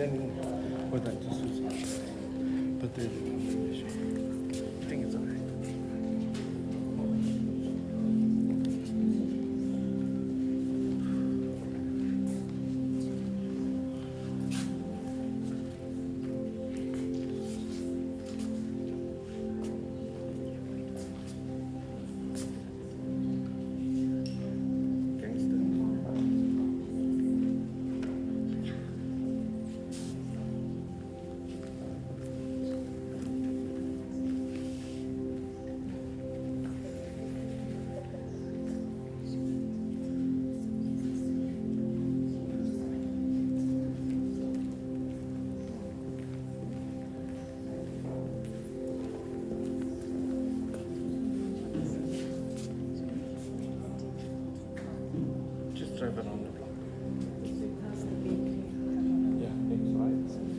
then with that just but the I think it's alright. Just drive around the block. Yeah, next right.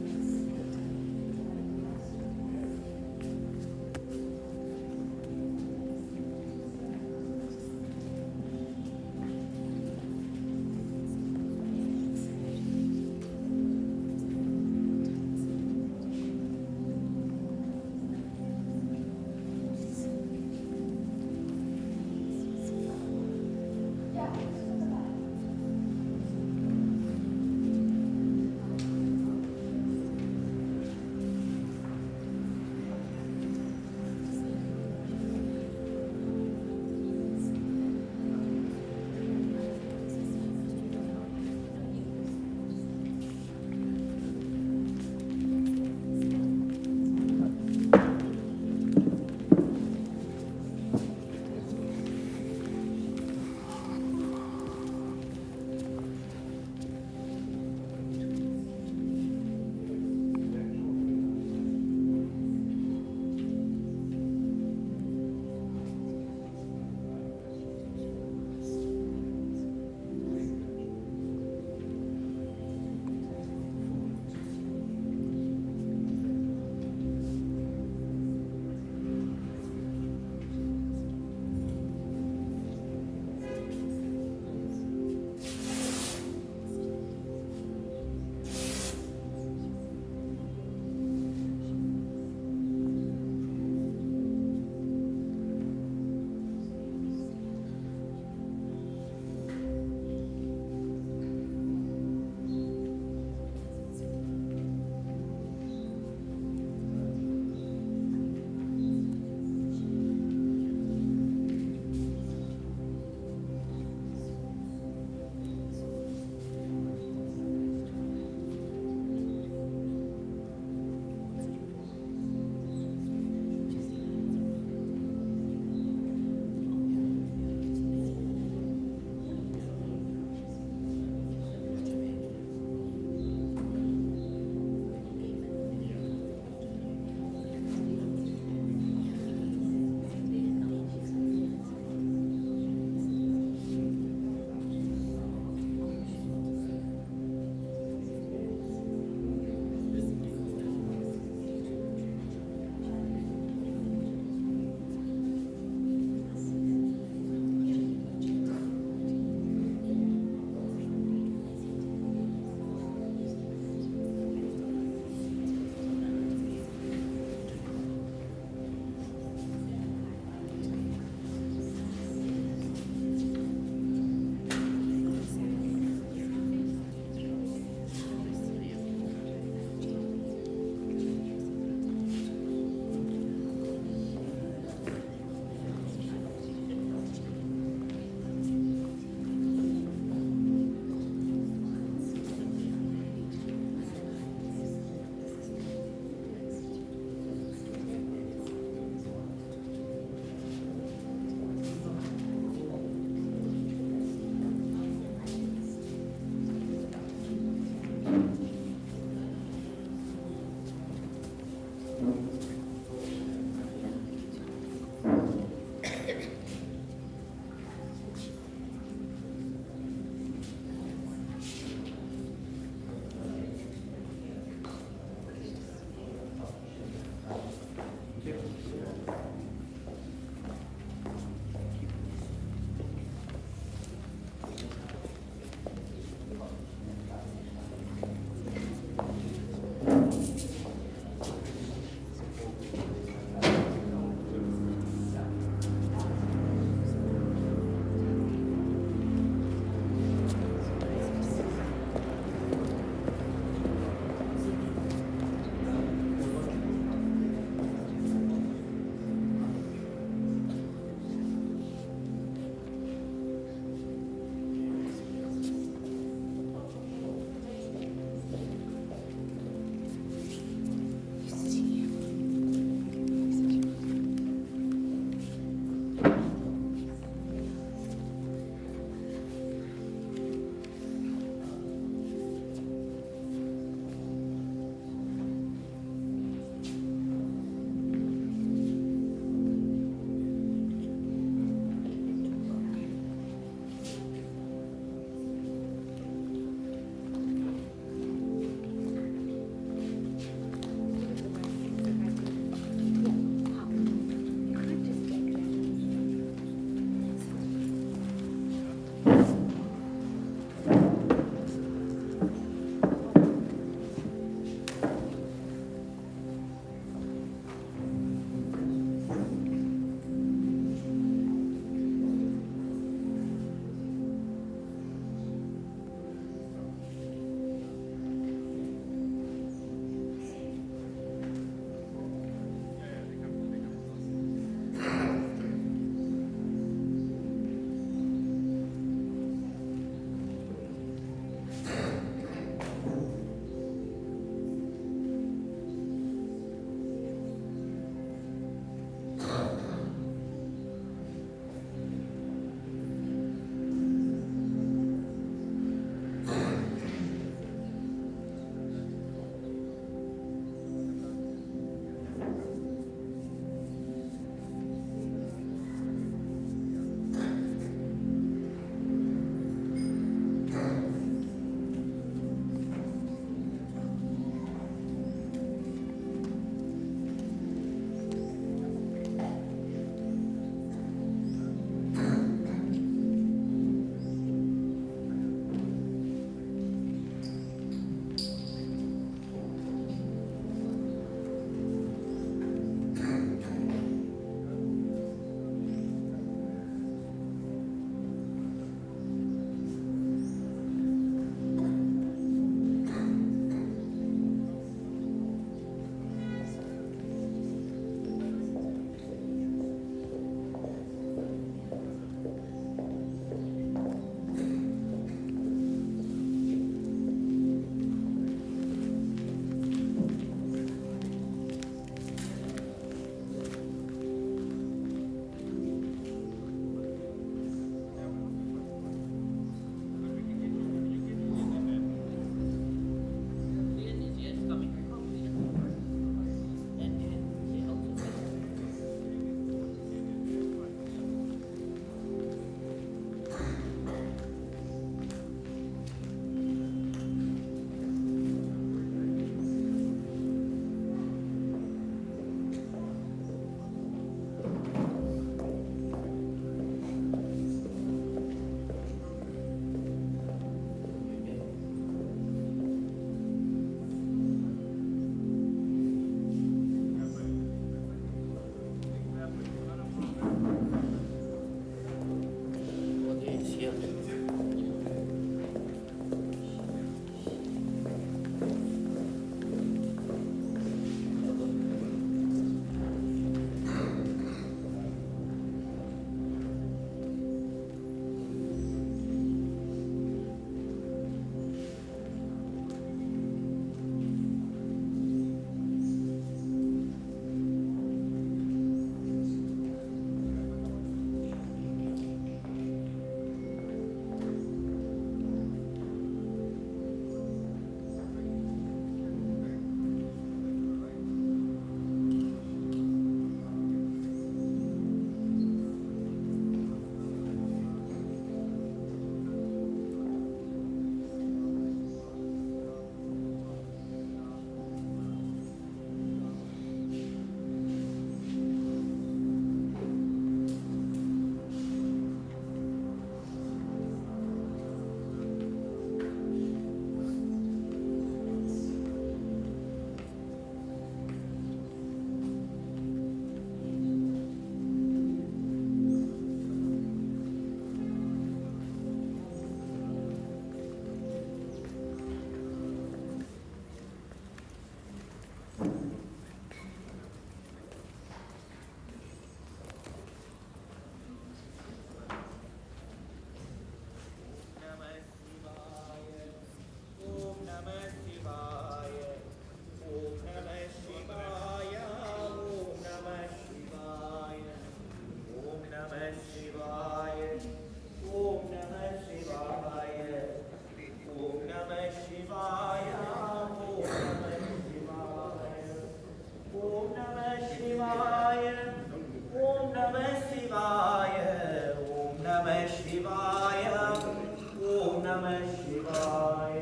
शिवाय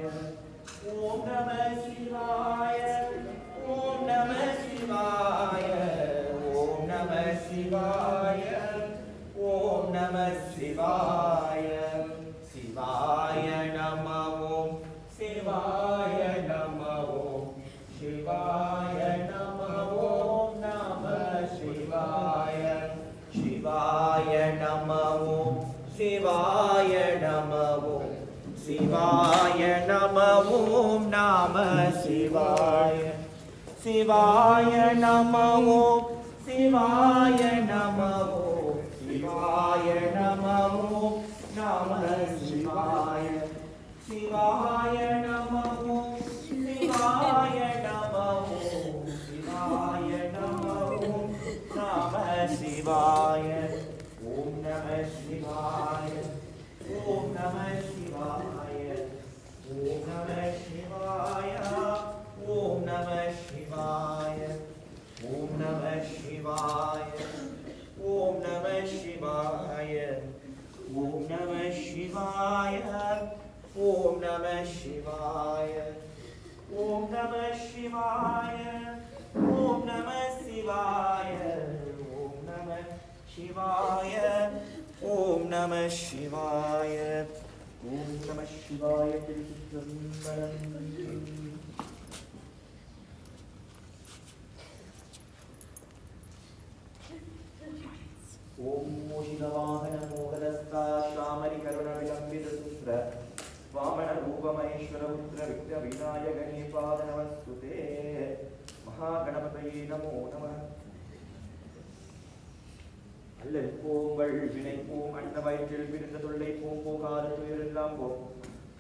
ओम नमः शिवाय ओम नमः शिवाय ओम नमः शिवाय ओम नमः शिवाय शिवाय नमः ओम शिवाय नमः ओम शिवाय नमः ओम नमः शिवाय शिवाय नमः ओम शिवाय नमः ओम शिवाय नमः ओम नमः शिवाय शिवाय नमः ओम शिवाय नमः ओम शिवाय नमः ओम नमः शिवाय शिवाय नमः ओम शिवाय नमः ओम शिवाय नमः ओम नमः शिवाय ओम नमः शिवाय ओम नमः शिवाय ओम नमः शिवाय ओम नमः शिवाय ओम नमः शिवाय ओम नमः शिवाय ओम नमः शिवाय ओम नमः शिवाय ओम नमः शिवाय ओम नमः शिवाय ओम नमः शिवाय ओम नमः शिवाय ओम नमः शिवाय ओम मोहितवाहन मोहदस्ता श्यामरि करुण विलंबित सूत्र वामन रूप महेश्वर पुत्र विघ्न विनायक नेपाद नमस्तुते महागणपतये नमो नमः அல்லல் போங்கள் வினை போம் அண்ட வயிற்றில் பிரிந்த தொல்லை போம் போகாத துயரெல்லாம் போம்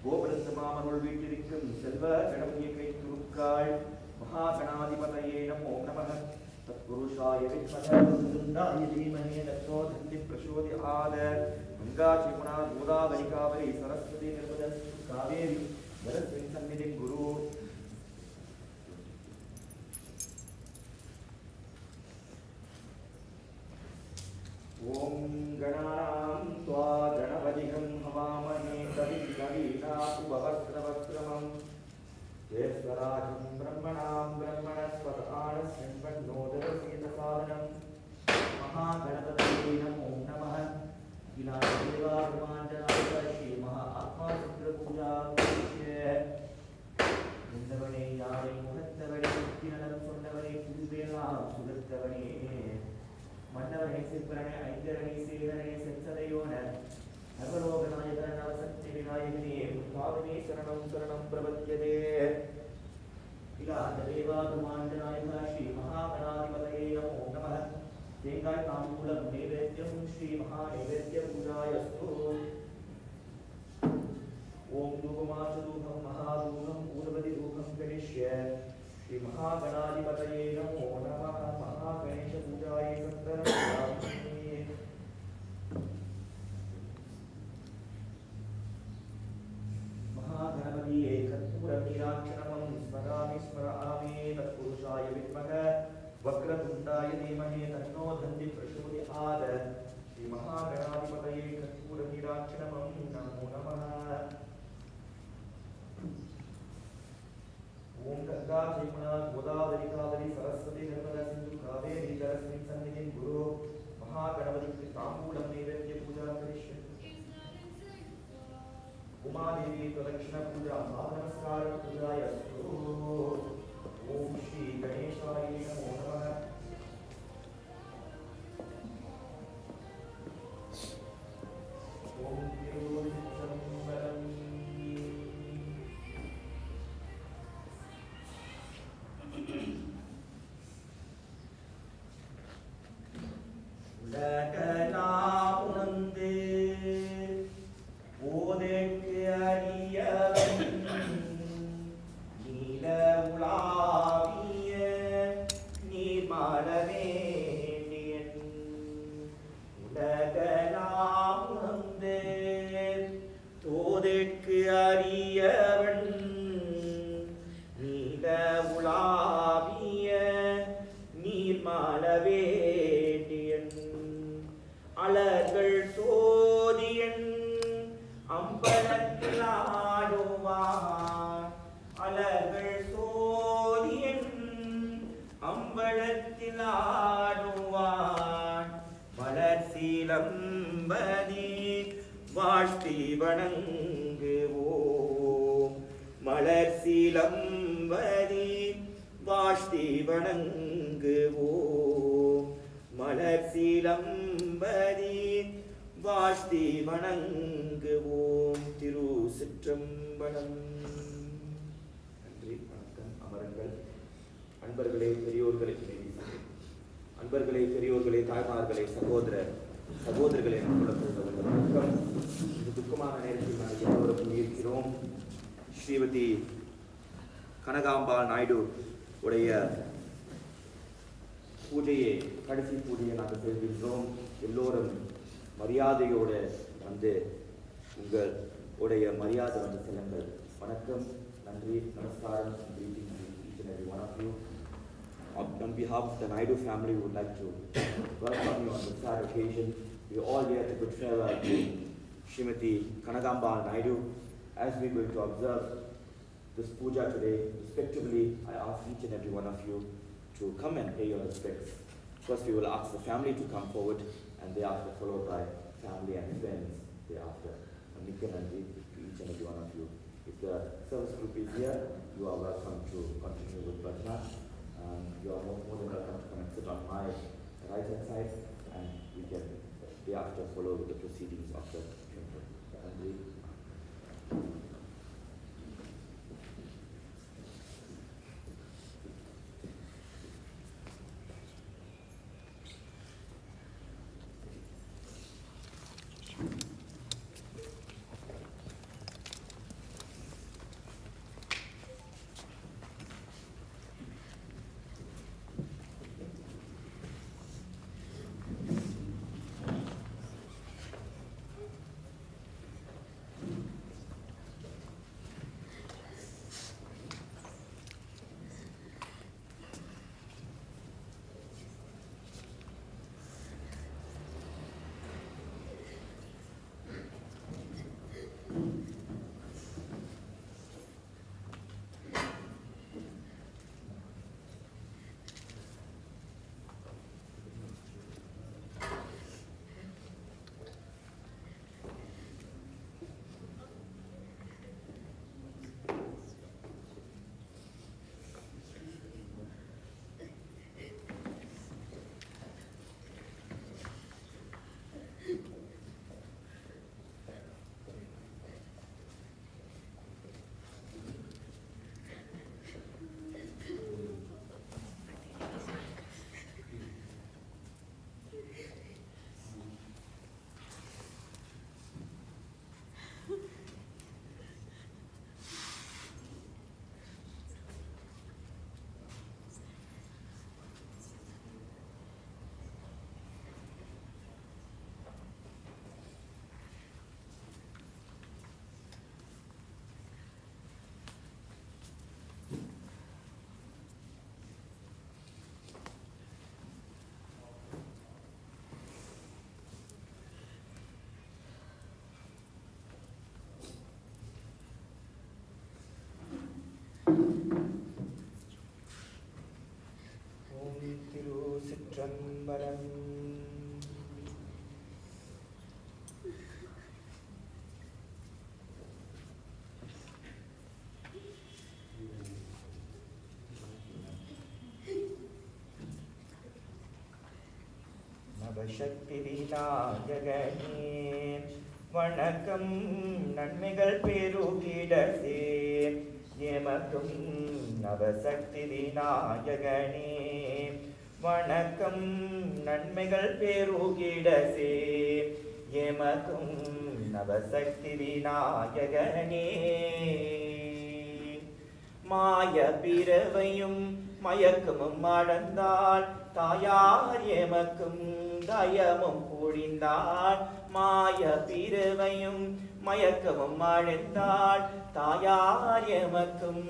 கோபுரத்து மாமருள் வீட்டிற்கும் செல்வ கணபதியை கை துருக்காள் மகாகணாதிபதையே நமோ நமः तत्पुरुषाय विद्महे वक्रतुण्डाय धीमहि तन्नो दन्तिः प्रचोदयात् गंगा यमुना गोदावरी कावेरी सरस्वती नर्मदा कावेरी जलस्मिन् सन्निधिं गुरु ओम गणानां त्वा गणपतिं हवामहे कविं कवीनामुपवस्त्रवस्त्रमं ज्येष्ठराजं ब्रह्मणां ब्रह्मणस्पदानस्यन्वन्नोदरसीदसादनं महागणपतये नमो नमः अखिलादेवाभिमानजनाय श्री महाआत्मारुद्रपूजा இந்தவனே யாரை முகத்தவனே முத்தினலம் சொன்னவனே புதுவேலாம் சுகத்தவனே மன்னவனே சிற்பரனே ஐந்தரனே சேகரனே செஞ்சதையோன சர்வலோகநாயகன நவசக்தி விநாயகனே பாவனே சரணம் சரணம் பிரபத்யதே இலாதேவாகுமாண்டநாயக ஸ்ரீ மகாகணாதிபதயே நமோ நமः தேங்காய் தாம்பூலம் நைவேத்யம் ஸ்ரீ மகா நைவேத்ய பூஜாயஸ்து ओम धूपमाचधूपं महाधूपं पूर्वदि धूपं करिष्ये श्री महागणाधिपतये नमो नमः महागणेश पूजायै सत्तरं महागणपतिये कर्पूरनीराक्षणं स्मरामि स्मरामि तत्पुरुषाय विद्महे वक्रतुण्डाय धीमहि तन्नो दन्तिः प्रचोदयात् श्री महागणाधिपतये कर्पूरनीराक्षणं नमो नमः ओम गंगा यमुना गोदावरी कावेरी सरस्वती नर्मदा सिंधु कावेरी जलस्मिन् सन्निधिं गुरु महागणपति ताम्बूलं नैवेद्य पूजा करिष्ये उमादेवी प्रदक्षिण पूजा नमस्कार पूजायस्तु ओम श्री गणेशाय नमो नमः ओम அலர்கள் சோதியன் அம்பலத்திலா வாழ்த்தி வணங்குவோம். மலர் சிலம்பதி வாழ்த்தி வணங்குவோம். மலர் சிலம்பதி வாழ்த்தி வணங்குவோம். திருச்சிற்றம்பலம். நன்றி, வணக்கம். அமருங்கள். அன்பர்களே, பெரியோர்களே, அன்பர்களே, பெரியோர்களே, தாய்மார்களே, சகோதரர்களே, வணக்கம். இந்த துக்கமான நேரத்தில் நாங்கள் எல்லோருக்கும் இருக்கிறோம். ஸ்ரீமதி கனகாம்பாள் நாயுடு உடைய பூஜையை, கடைசி பூஜையை நாங்கள் செய்கின்றோம். எல்லோரும் மரியாதையோடு வந்து உங்களுடைய மரியாதை வந்து செல்லுங்கள். வணக்கம், நன்றி, நமஸ்காரம். Greetings to each and every one of you. On behalf of the Naidu family, we would like to welcome you on this sad occasion. We are all here to bid farewell to Srimati Kanagambal Naidu. As we are going to observe this puja today, respectively, I ask each and every one of you to come and pay your respects. First, we will ask the family to come forward, and thereafter followed by family and friends thereafter. Nikkan and to each and every one of you. If the service group is here, you are welcome to continue with Bhajana. You are more than welcome to come and sit on my right hand side, and we can thereafter follow with the proceedings of the temple. திருச்சிற்றம்பலம். நவசக்தி விநாயகனே வணக்கம். நன்மைகள் பெருகிடசே எமக்கும் நவசக்தி விநாயகனே வணக்கம். நன்மைகள் பெருகிடசே எமக்கும் நவசக்தி விநாயகனே. மாய பிறவையும் மயக்கமும் அடர்ந்தால் தாயார் எமக்கும் தயமும் பொழிந்தாள். மாய பிறவையும் மயக்கமும் அடைந்தாள் தாயார் எமக்கும்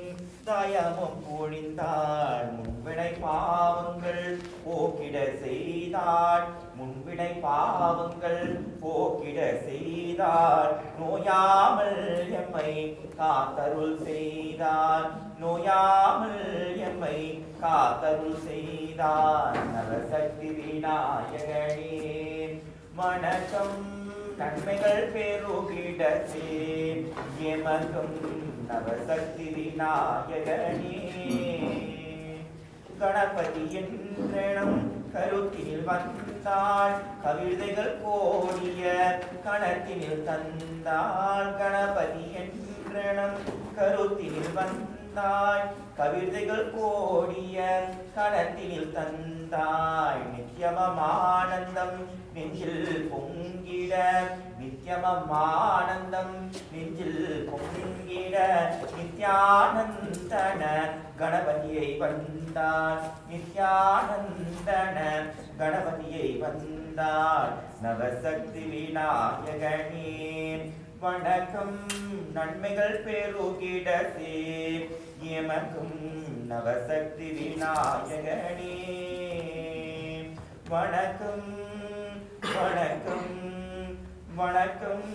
தயமும் பொழிந்தாள். முன்வினை பாவங்கள் போக்கிட செய்தாள். முன்வினை பாவங்கள் போக்கிட செய்தாள். நோயாமல் எம்மை காத்தருள் செய்தாள். நோயாமல் எம்மை காத்தருள் செய்தாள். நவசக்தி விநாயகனே வணக்கம் நன்மைகள் பெருகிடவே எமக்கும் நவசக்தி விநாயகனே கணபதி என்றெனும் கருத்தினில் வந்தாள் கவிதைகள் கோடிய கணத்தினில் தந்தாள் கணபதி என்றெனும் கருத்தினில் வந்தாள் கவிதைகள் கோடிய கணத்தினில் தந்தாய் நித்யமமானந்தம் நெஞ்சில் பொங்கிட நித்யமமானந்தம் நெஞ்சில் பொங்கிட நித்யானந்தன கணபதியை வந்தார் நித்யானந்தன கணபதியை வந்தார் நவசக்தி விநாயகனே வணக்கம் நன்மைகள் பெருகிடவே எமக்கும் நவசக்தி விநாயகனே வணக்கம் வணக்கம் வணக்கம்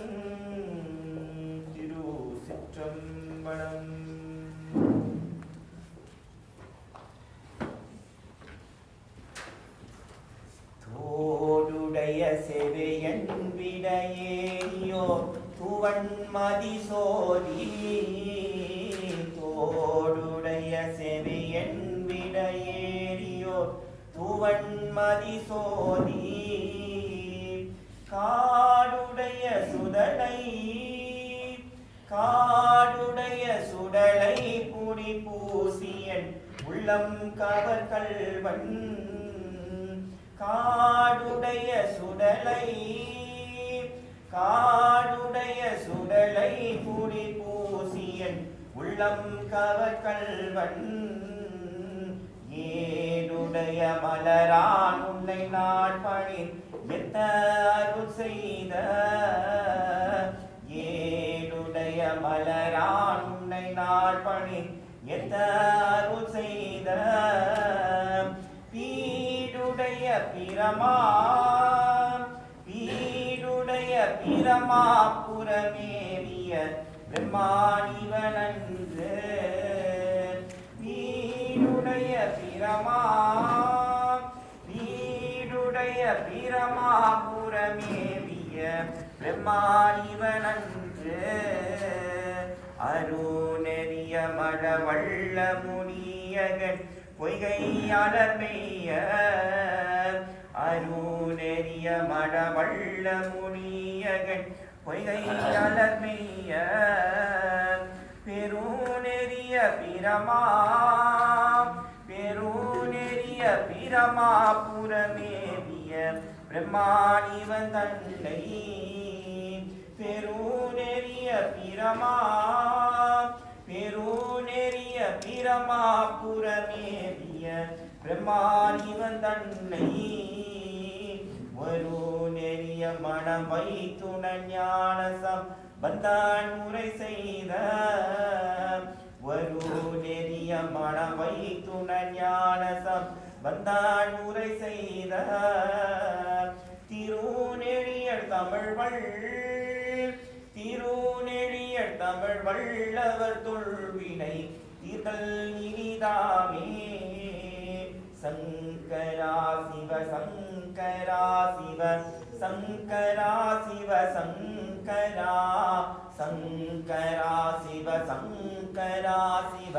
திரு சிற்றம்பலம் தோடுடைய செவையன் விடையேயோ துவன்மதி சோதி தோடுடைய செவையன் விடையேறியோ துவன்மதி சோதி காடுடைய சுடலை புடி பூசியன் உள்ளம் கவர் கல்வன் காடுடைய சுடலை புடி பூசியன் உள்ளம் கவர் கல்வன் ஏடுடைய மலரான் உன்னை நான் பணி எத்த அருள் செய்த ஏடுடைய மலரான் உன்னை நான் பணி எத்த அருள் செய்த பீடுடைய பிரமா புறமேவிய பிரம்மாணிவனன்று வீடுடைய பிரமா புறமேவிய பிரம்மாணிவனன்று அருணெறிய மழவள்ள முனியகன் பொய்கையாளர்மெய்ய அருணெறிய மழவள்ள முனியகன் பொய்கையாளர்மெய்ய பெருநெறிய பிரமா புறமேவிய பிரம்மாணிவன் தன்னை பெருநெறிய பிரமா புறமேவிய பிரம்மாணிவன் தன்னை ஒரு நெறிய மனமை துண ஞானசம் பந்தான் முறை செய்த ஒரு நெறிய மனமை துண ஞானசம் பந்தான் முறை செய்த திருநெறியர் தமிழ் வள்ளவர் தொல்வினை தீர்த்தல் இனிதாமே சங்கரா சிவ சங்கரா சிவ சங்கரா சிவ சங்கரா சங்கரா சிவ சங்கரா சிவ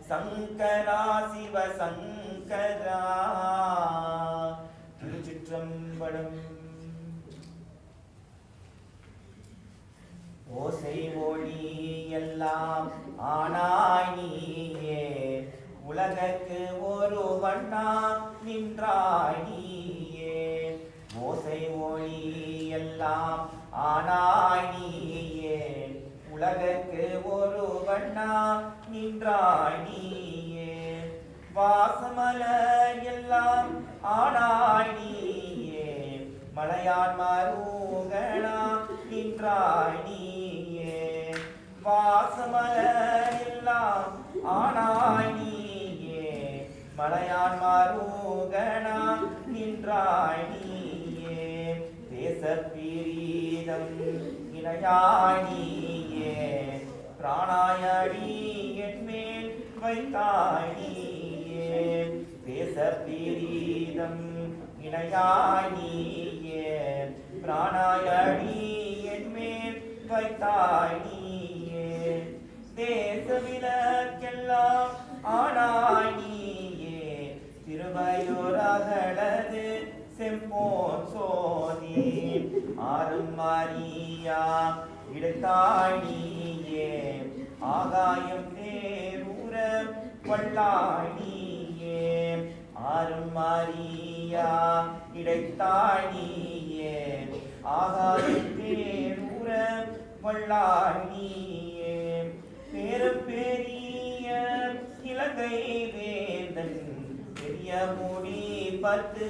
சங்கரா சிவ சங்கரா திருச்சிற்றம்பலம். ஓசை ஒளி எல்லாம் ஆனாய் நீயே உலகக்கு ஒரு வண்ணா நின்றாய் நீயே ஓசை ஒளி எல்லாம் ஆனாய் நீயே உலகக்கு ஒரு வண்ணா நின்றாய் நீயே வாசமலர் எல்லாம் ஆனாய் நீயே மலையான் மருகனா நின்றாய் நீயே வாசமலர் எல்லாம் ஆனாய் நீயே மலையான் மருகனா நின்றாய் நீயே தேசப்பிரீதம் இணையாய் நீயே பிராணாயடி என்மேல் வைத்தாய் நீயே தேசப்பிரீதம் இணையாய் நீயே பிராணாயணி என்மேல் வைத்தாய் நீயே தேச விலக்கெல்லாம் ஆனாய் நீயே திருவையூரகளது செம்போன் சோதி ஆறும் மாரியா இடத்தாய் நீயே ஆகாயம் தேரூர வல்லாய் நீயே ஆறும் மாரியா இடைத்தாய் நீயே ஆகாயம் தேரூர வல்லாய் நீயே பேரும் பெரிய இலங்கை வேந்தன் பெரிய மூடி 10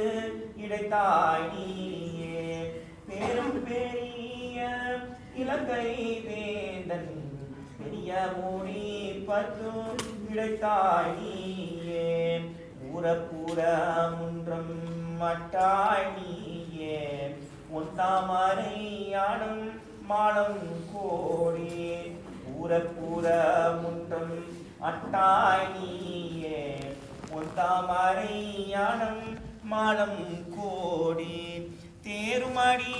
இடைத்தாய் நீயே பேரும் பெரிய இலங்கை வேந்தன் பெரிய மூடி 10 இடைத்தாய் நீயே ஊரப்புற முன்றம் மட்டாய் நீயே ஒன்றாமரை யானும் மாலம் கோடி ஊரப்புற முன்றம் அட்டாய் நீயே ஒன்றாமரை யானும் மாலம் கோடி தேருமடி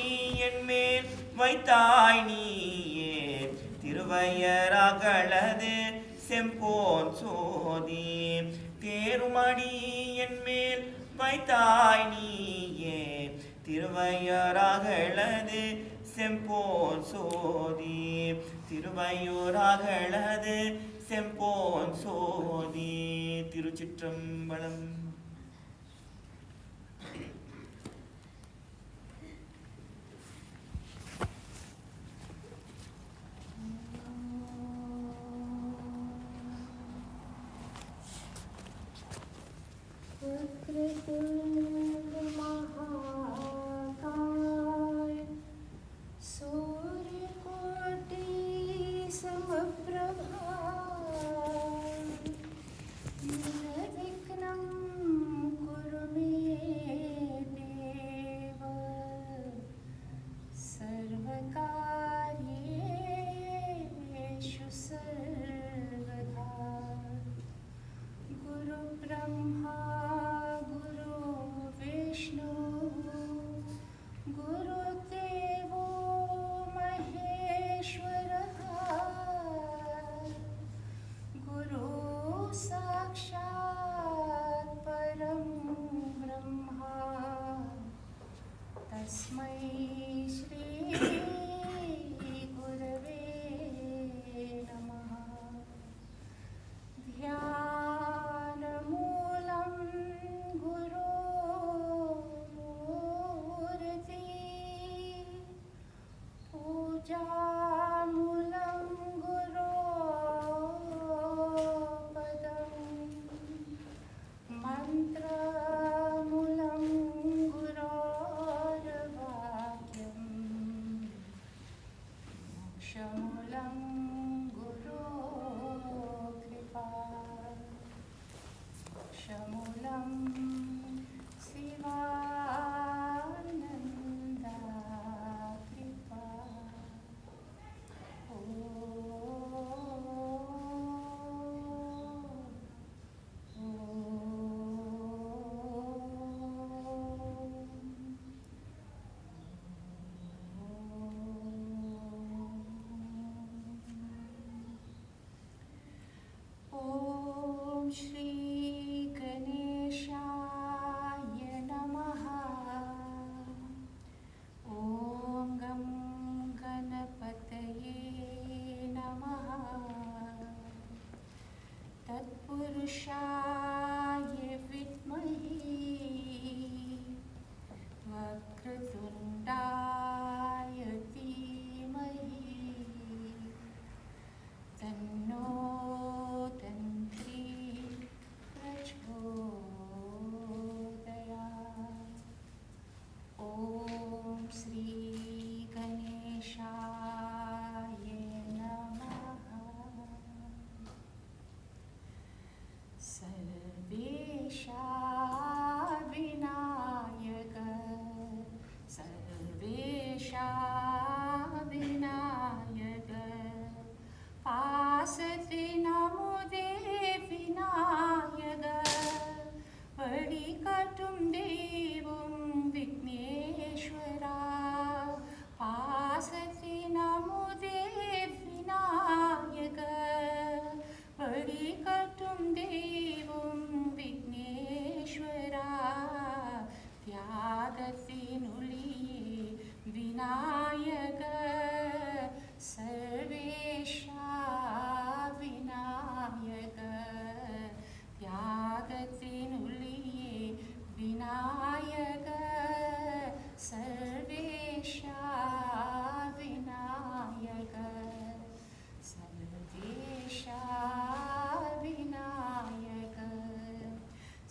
என்மேல் வைத்தாய் நீயே திருவையரகளது செம்போன் சோதி தேருமடி என்மேல் வைத்தாய் நீயே திருவையரகளது செம்போன் சோதி திருவையூரகளது செம்போன் சோதி. திருச்சிற்றம்பலம். Silent. வழிகாட்டும் தெய்வம் விக்னேஸ்வரா, தியாகத்தின் ஒளியே விநாயக, சர்வேஷா விநாயக, தியாகத்தின் ஒளியே விநாயக, சர்வேஷா விநாயக, சர்வேஷா விநாயக,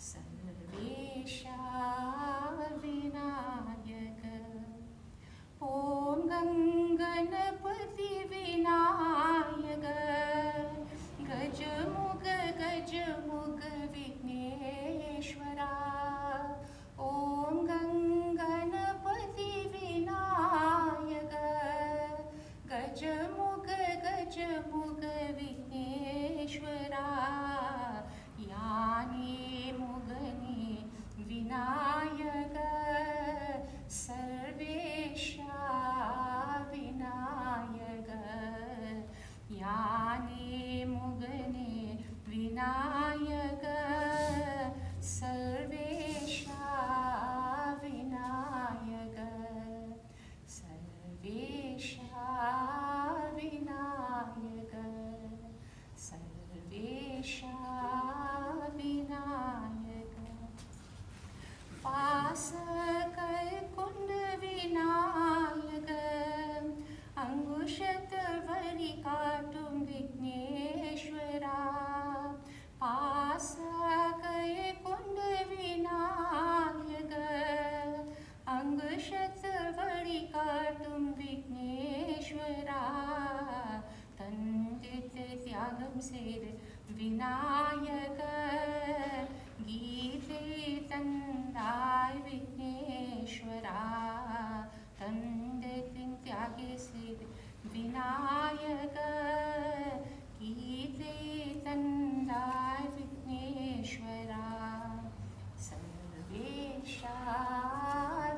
சர்வேஷா விநாயக. ஓம் கங்கணபதி விநாயக, கஜமுக கஜமுக விக்னேஸ்வரா. ஓம் கங்கணபதி விநாயக, கஜமுக கஜமுக விக்னேஸ்வரா. யானே முகனே விநாயக, சர்வேஷா விநாயக, யானே முகனே விநாயக, சர்வேஷா விநாயக, சர்வேஷா விநாயக, சர்வேஷா விநாயக. பாசகை கொண்டு விநாயக, அங்குஷத்து வழி காட்டும் விக்னேஸ்வரா. பாசகை கொண்டு விநாயக, அங்குஷத்து வழி காட்டும் விக்னேஸ்வரா. தந்தித்து தியாகம் செய்து விநாயக, கீதை தந்தாய் விக்னேஸ்வரா. தந்தத்தின் தியாகி செய்து விநாயக, கீதை தந்தாய் விக்னேஸ்வரா. சர்வேஷா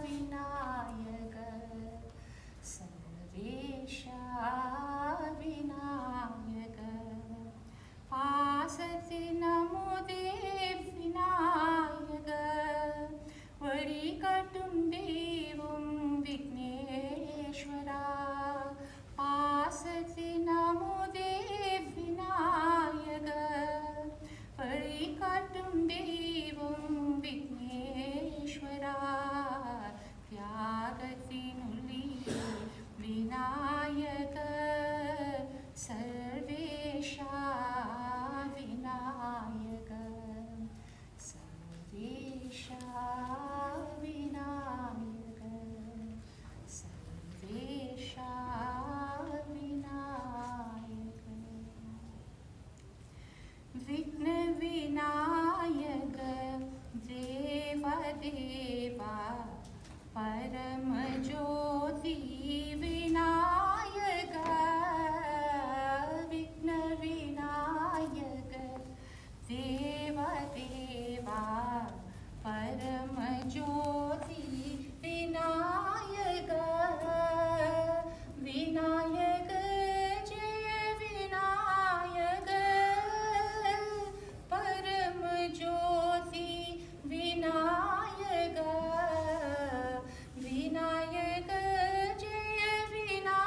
விநாயக, சர்வேஷா விநாயக, பாசத்தின் அமுதே விநாயக, வழிகாட்டும் தெய்வம் விக்னேஸ்வரா. பாசத்தின் அமுதே விநாயக, வழிகாட்டும் தெய்வம் விக்னேஸ்வரா. தியாகத்தின் ஒளியே விநாயக, சர்வேஷா விநாயக, சர்வேஷா விநாயக, சர்வேஷா விநாயக. விக்ன விநாயக தேவதேவா, பரம ஜோதி விநாயக, விக்ன விநாயக தேவதேவா, பரம ஜோதி விநாயக, விநாயக ஜெய விநாயக, பரம ஜோதி விநாயக, விநாயக ஜெய விநாயக.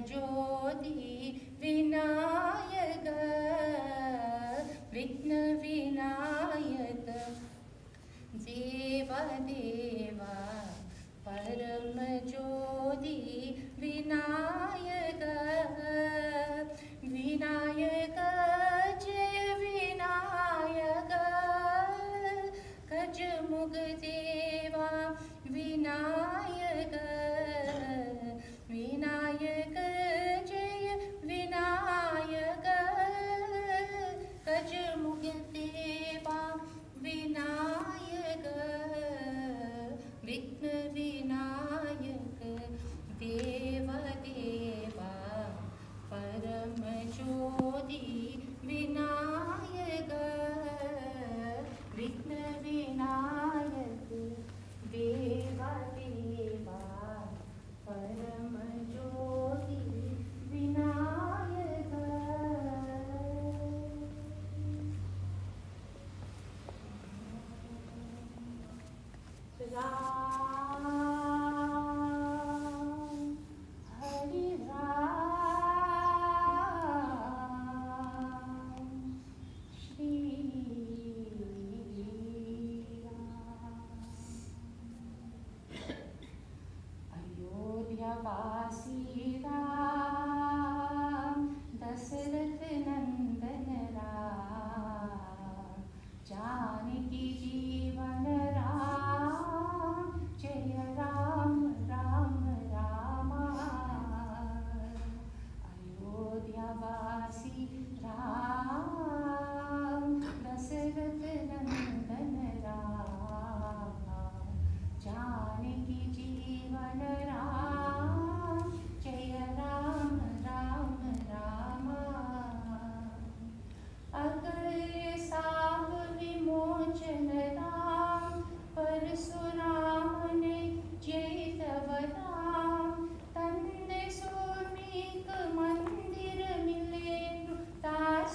ज्योति विनायक विघ्न विनायक देवा देवा परम ज्योति विनायक विनायक जय विनायक गजमुख देवा विनायक विनायक जय विनायक गजमुख देवा विनायक विघ्न विनायक देव देवा परम ज्योति विनायक विघ्न विनायक देव देवा परम ज्योति विनायक राम हरि राम श्री अयोध्यावासी राम दशरथ नंदन राम जानकी जीवन राम जय राम राम रामा अयोध्यावासी राम दशरथ नंदन राम जानकी जीवन राम जय राम राम रामा अगर साप विमोचन राम परशुराम ने जय तव राम तन्ने सोर्मिक मंदिर मिले तार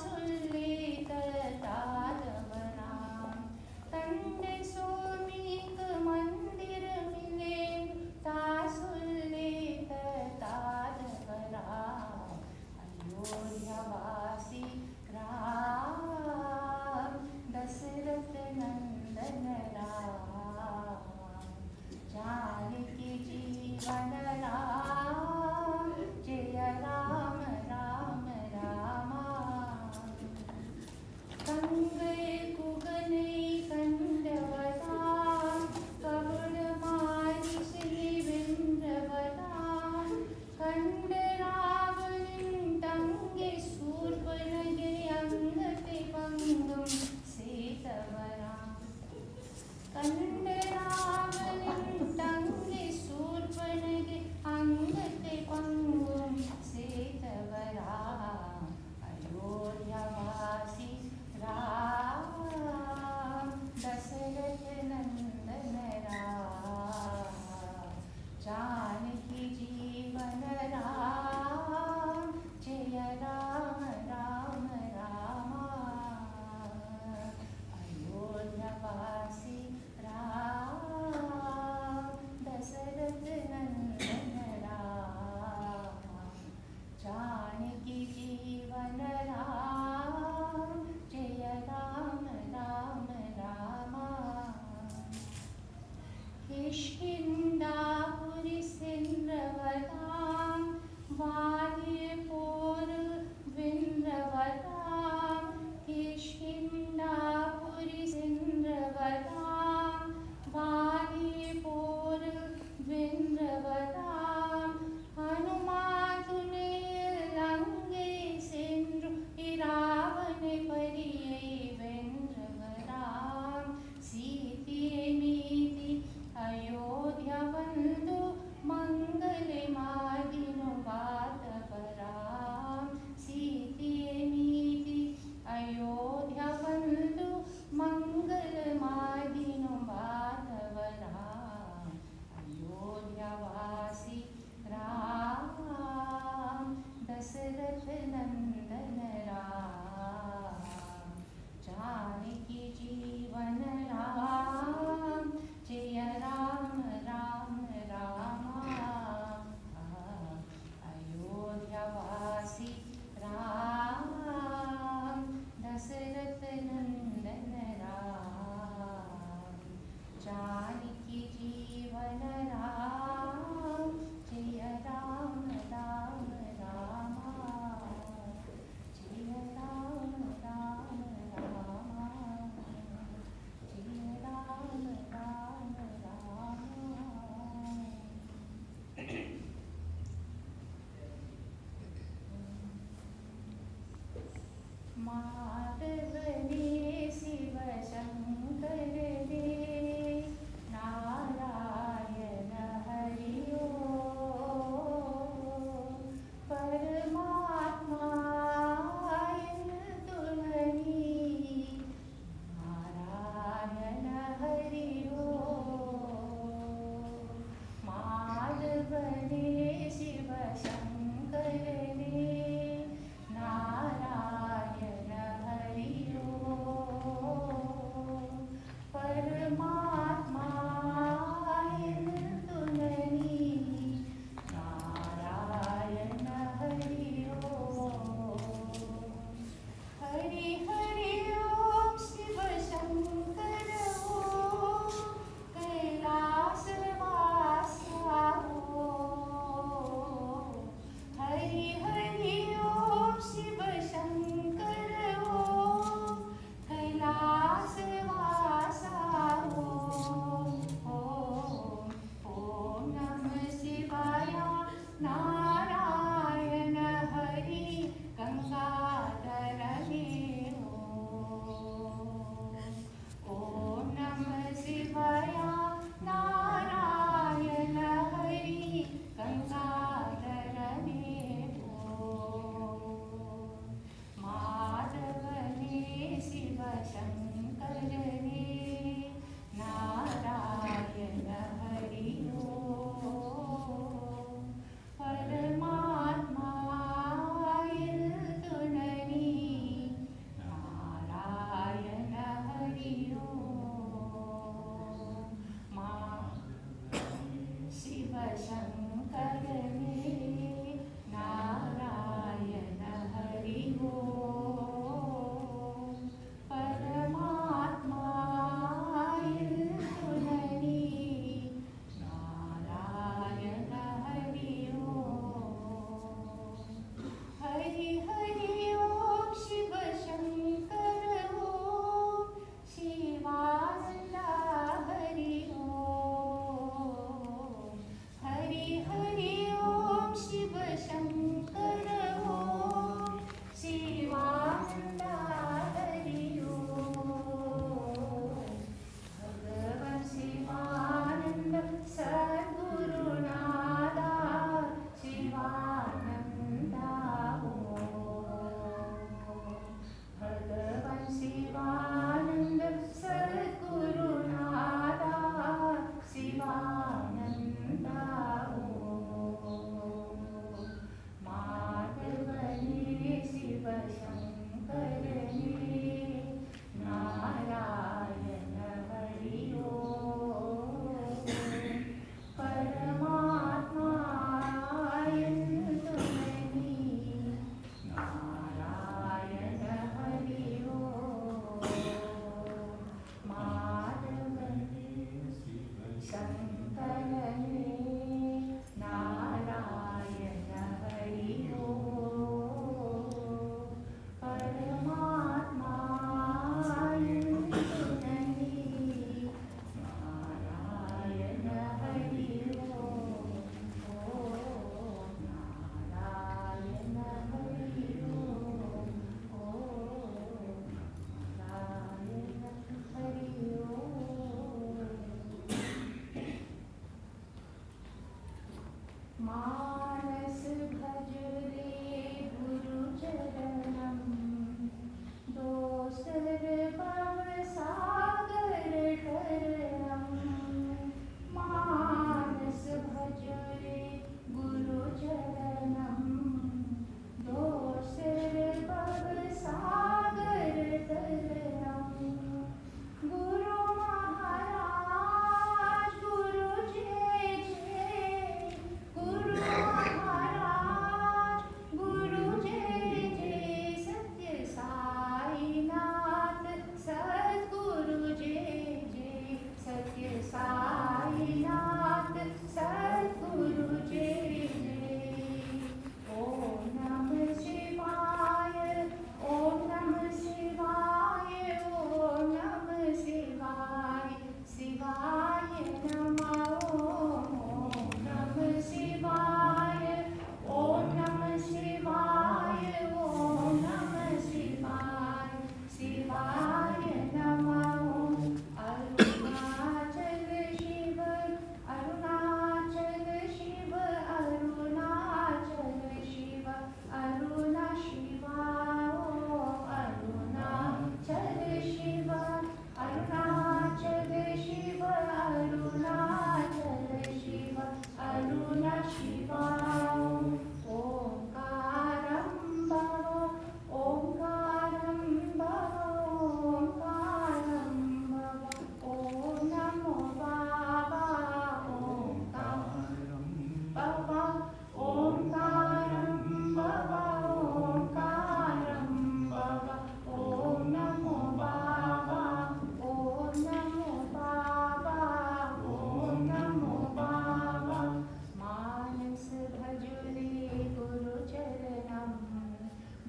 माधवने शिव शंकर रे नारायण हरि ओम परमात्मा तुलनी नारायण हरि ओम माधवने शिव शंकर रे नारायण हरि ओम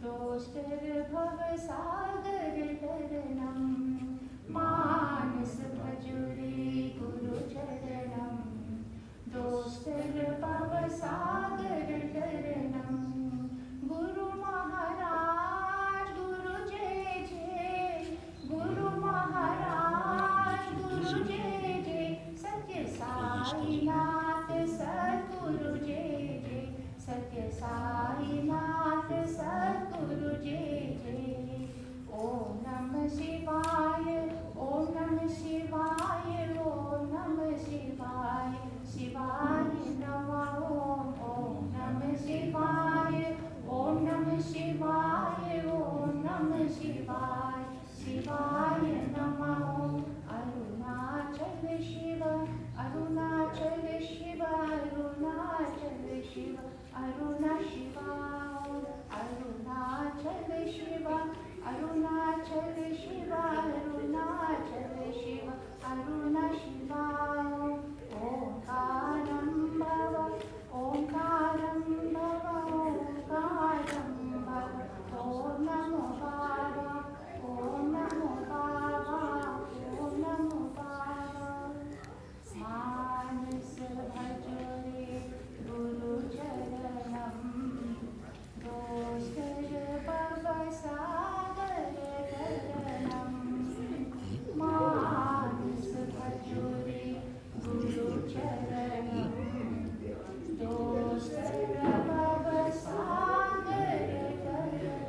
दोस्तर भव सागर तरनम मानस भजुरे गुरु चरणम दोस्तर भव सागर तरनम गुरु महाराज गुरु जय जय गुरु महाराज गुरु जय जय सत्य साईनाथ सद्गुरु जय जय सत्य साईनाथ सद्गुरु जय जय ओम नमः शिवाय ओम नमः शिवाय ओम नमः शिवाय शिवाय नमः ओम नमः शिवाय ओम नमः शिवाय ओम नमः शिवाय शिवाय नमः अरुणाचल शिव अरुणाचल शिव अरुणाचल शिव अरुणा शिवा अरुणाचल शिव अरुणाचल शिव अरुणाचल शिव अरुणा शिवा ओंकारं भव ओंकारं भव ओंकारं भव ओम नमो बाबा ओम नमो बाबा ओम नमो बाबा मानस भजरे गुरु चरणम दोस्तर भव सागर तरनम मानस भजरे गुरु चरणम दोस्तर भव सागर तरनम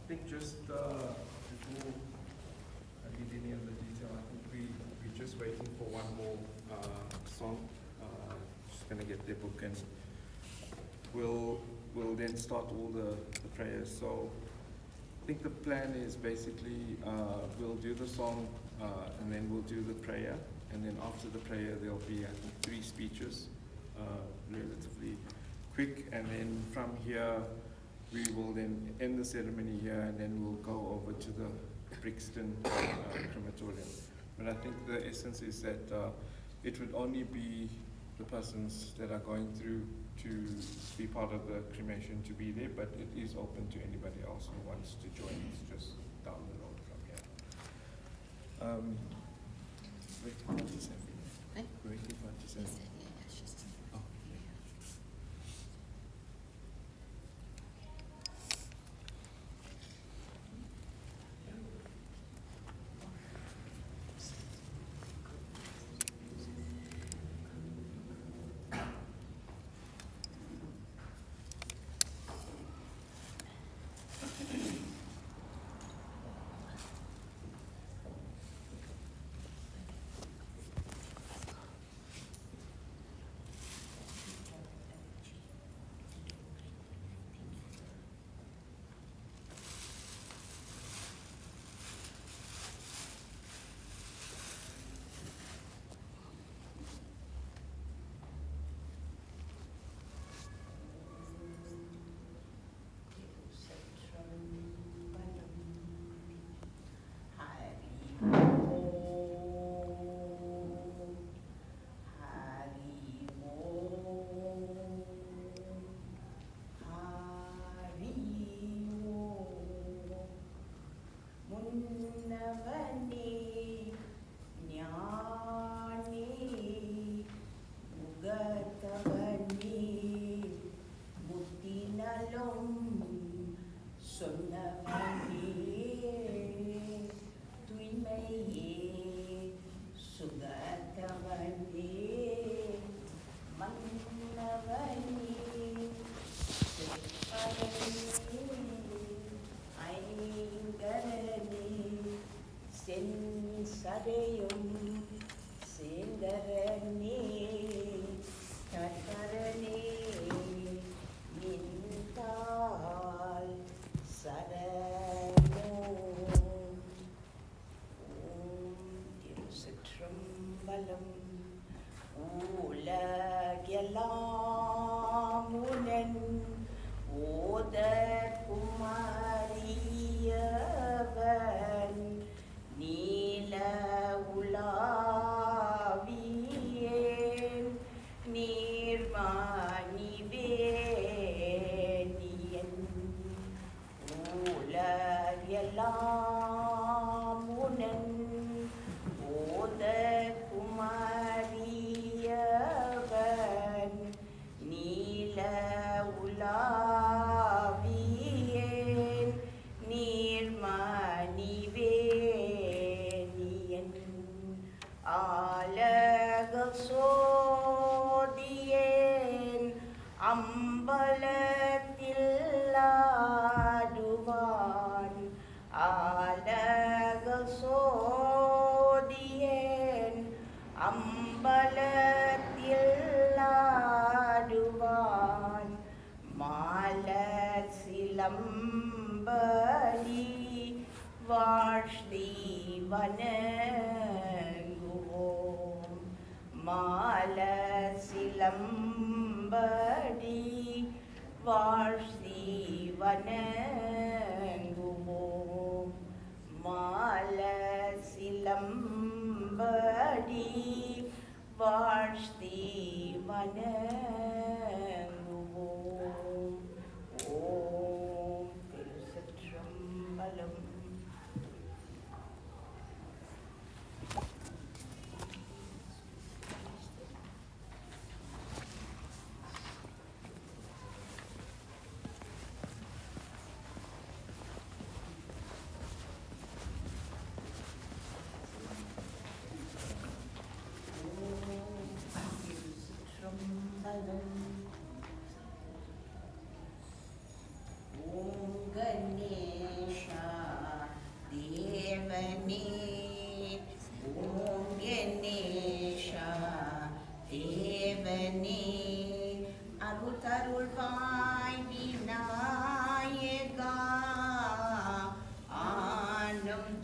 think just before I read any of the detail, I think we're just waiting for one more song. Just going to get their book and we'll then start all the prayers. So think the plan is basically we'll do the song and then we'll do the prayer, and then after the prayer there'll be, I think, 3 speeches, relatively quick, and then from here we will then end the ceremony here, and then we'll go over to the Brixton crematorium. But I think the essence is that it would only be the persons that are going through to be part of the cremation to be there, but it is open to anybody else who wants to join. It's just down the road from here. Wait, what is that? Eh? Wait, what is that? Oh,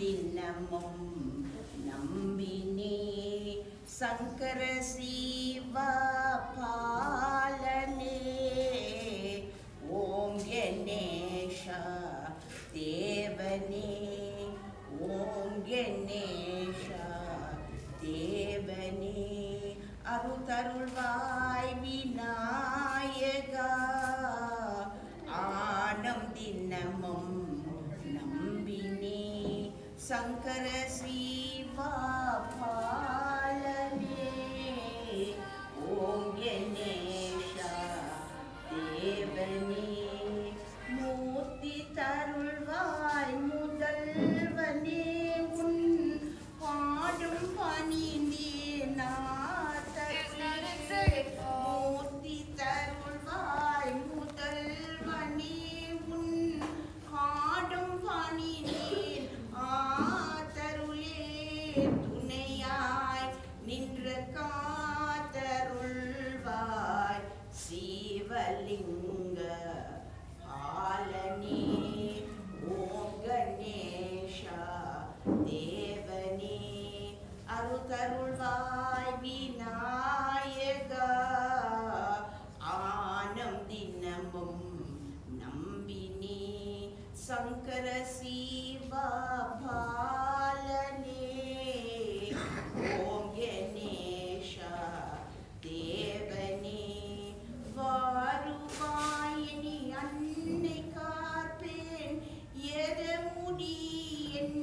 தினமும் நம்பினே சங்கர சிவா பாலனே ஓம் கணேஷா தேவனே ஓம் கணேஷா தேவனே அருள்வாய் Vinayaka annum தினமும் நம்பினே சங்கர சிவா பாலனே ஓம் கணேஷா தேவனே மூர்த்தி தருள்வாய் முதல்வனே உன் பாடும் பணிந்தே மூர்த்தி தருள்வாய் முதல்வனே உன் பாடும் பணிந்தேன் ஆதருளே துணையாய் நின்ற காதருள்வாய் சிவலிங்க பாலனே ஓம் கணேஷா தேவனே அருள்வாய் விநாயகா ஆனம் தினமும் நம்பினே சங்கர சிவா பாலனே ஓம் கணேஷா தேவனே வாருவாயினி அன்னை காப்பேன் எரமுடியன்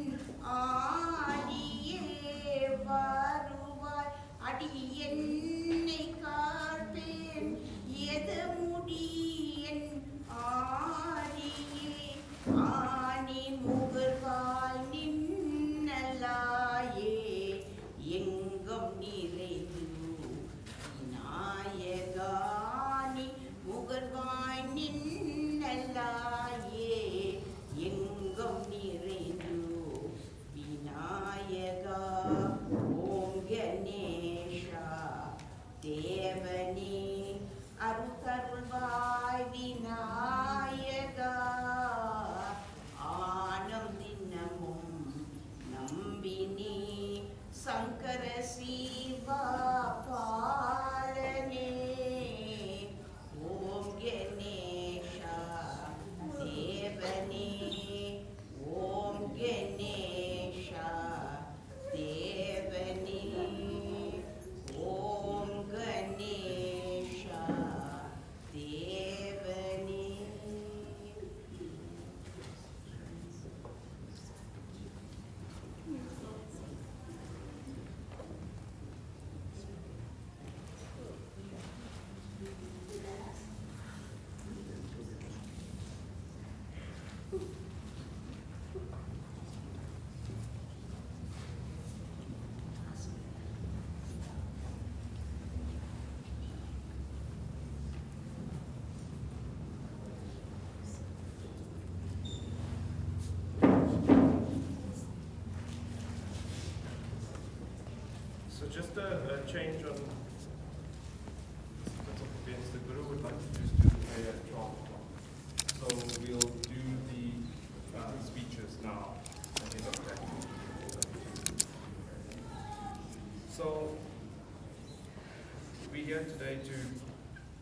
ஆடியே வாருவாய் அடியென்னை காப்பேன் எது முடியன் ஆடியே ஆணி முகர்வாய் நின்னலாயே எங்கும் நிறைந்து விநாயகானி முகர்வாய் நின்னலாயே எங்கும் நிறைந்து விநாயகா ஓம் கணேஷா தேவனே அருள்வாய் விநாயகா ஆனம் தினமும் நம்பினே சங்கர சிவா பாலனே ஓம் கணேஷா தேவனே ஓம் கணேஷா தேவனே ஓம் கணேஷா தேவனே. So just a change on the events. The Guru would like to just do the prayer chant. So we'll do the speeches now. Okay. So we're here today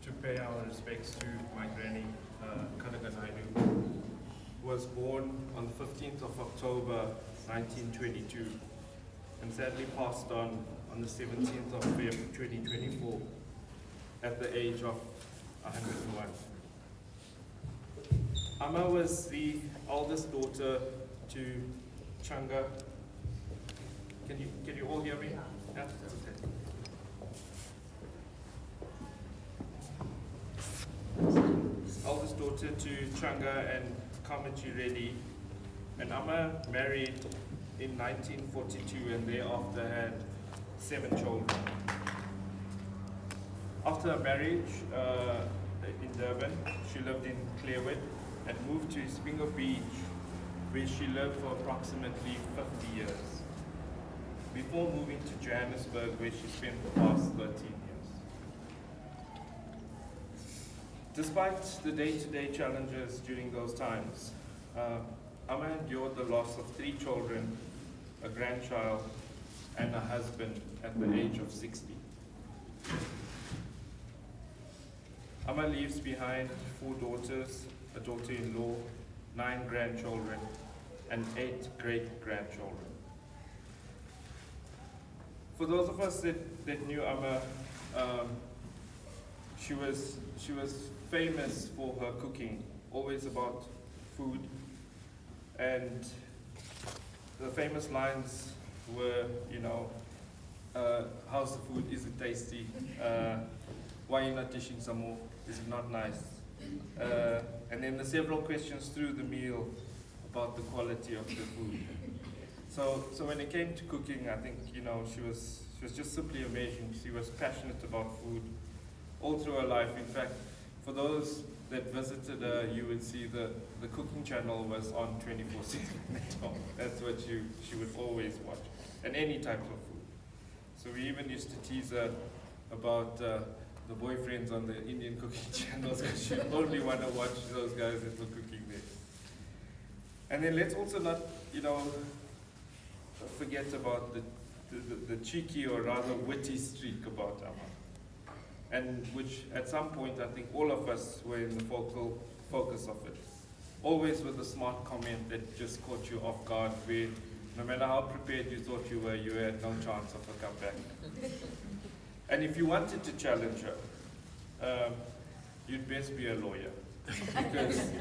to pay our respects to my granny, KANAGAMBAL NAIDOO, who was born on the 15th of October 1922 and sadly passed on the 17th of February 2024 at the age of 101. Amma was the oldest daughter to Changa. Can you all hear me? Yeah, that's okay. Oldest daughter to Changa and Kamachi Reddy, and Amma married in 1942 and thereafter had 7 children. After her marriage in Durban, she lived in Clearwood and moved to Springer Beach, where she lived for approximately 50 years, before moving to Johannesburg, where she spent the past 13 years. Despite the day-to-day challenges during those times, Amma endured the loss of 3 children a grandchild, and a husband at the age of 60. Amma leaves behind 4 daughters, a daughter-in-law, 9 grandchildren, and 8 great-grandchildren. For those of us that knew Amma, she was famous for her cooking, always about food, and the famous lines were, you know, how's the food? Is it tasty? Why are you not dishing some more? Is it not nice? And then the several questions through the meal about the quality of the food. So when it came to cooking, I think, you know, she was just simply amazing. She was passionate about food all through her life. In fact, for those that visited her, you would see the cooking channel was on 24/7 at home. That's what she would always watch, and any type of food. So we even used to tease her about the boyfriends on the Indian cooking channels, because she only want to watch those guys that were cooking there. And then let's also not, you know, forget about the cheeky, or rather witty streak about Amma, and which at some point I think all of us were in the focal focus of it. Always with a smart comment that just caught you off guard, where no matter how prepared you thought you had no chance of a comeback. And if you wanted to challenge her, you'd best be a lawyer, because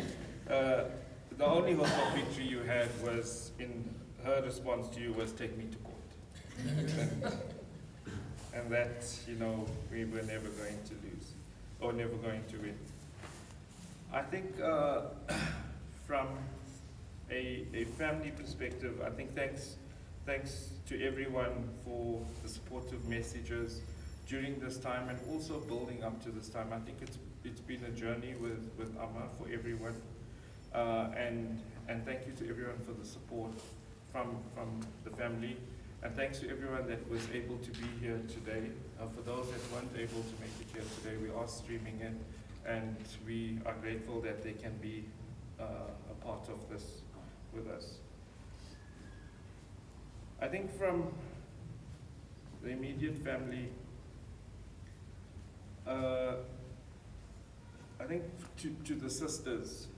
the only hope of victory you had was in her response to you was, take me to court. And that, you know, we were never going to lose, or never going to win. I think from a family perspective, I think thanks to everyone for the supportive messages during this time, and also building up to this time. I think it's been a journey with Amma for everyone, and thank you to everyone for the support from the family, and thanks to everyone that was able to be here today. For those that weren't able to make it here today, we are streaming it, and we are grateful that they can be a part of this with us. I think from the immediate family, I think to the sisters,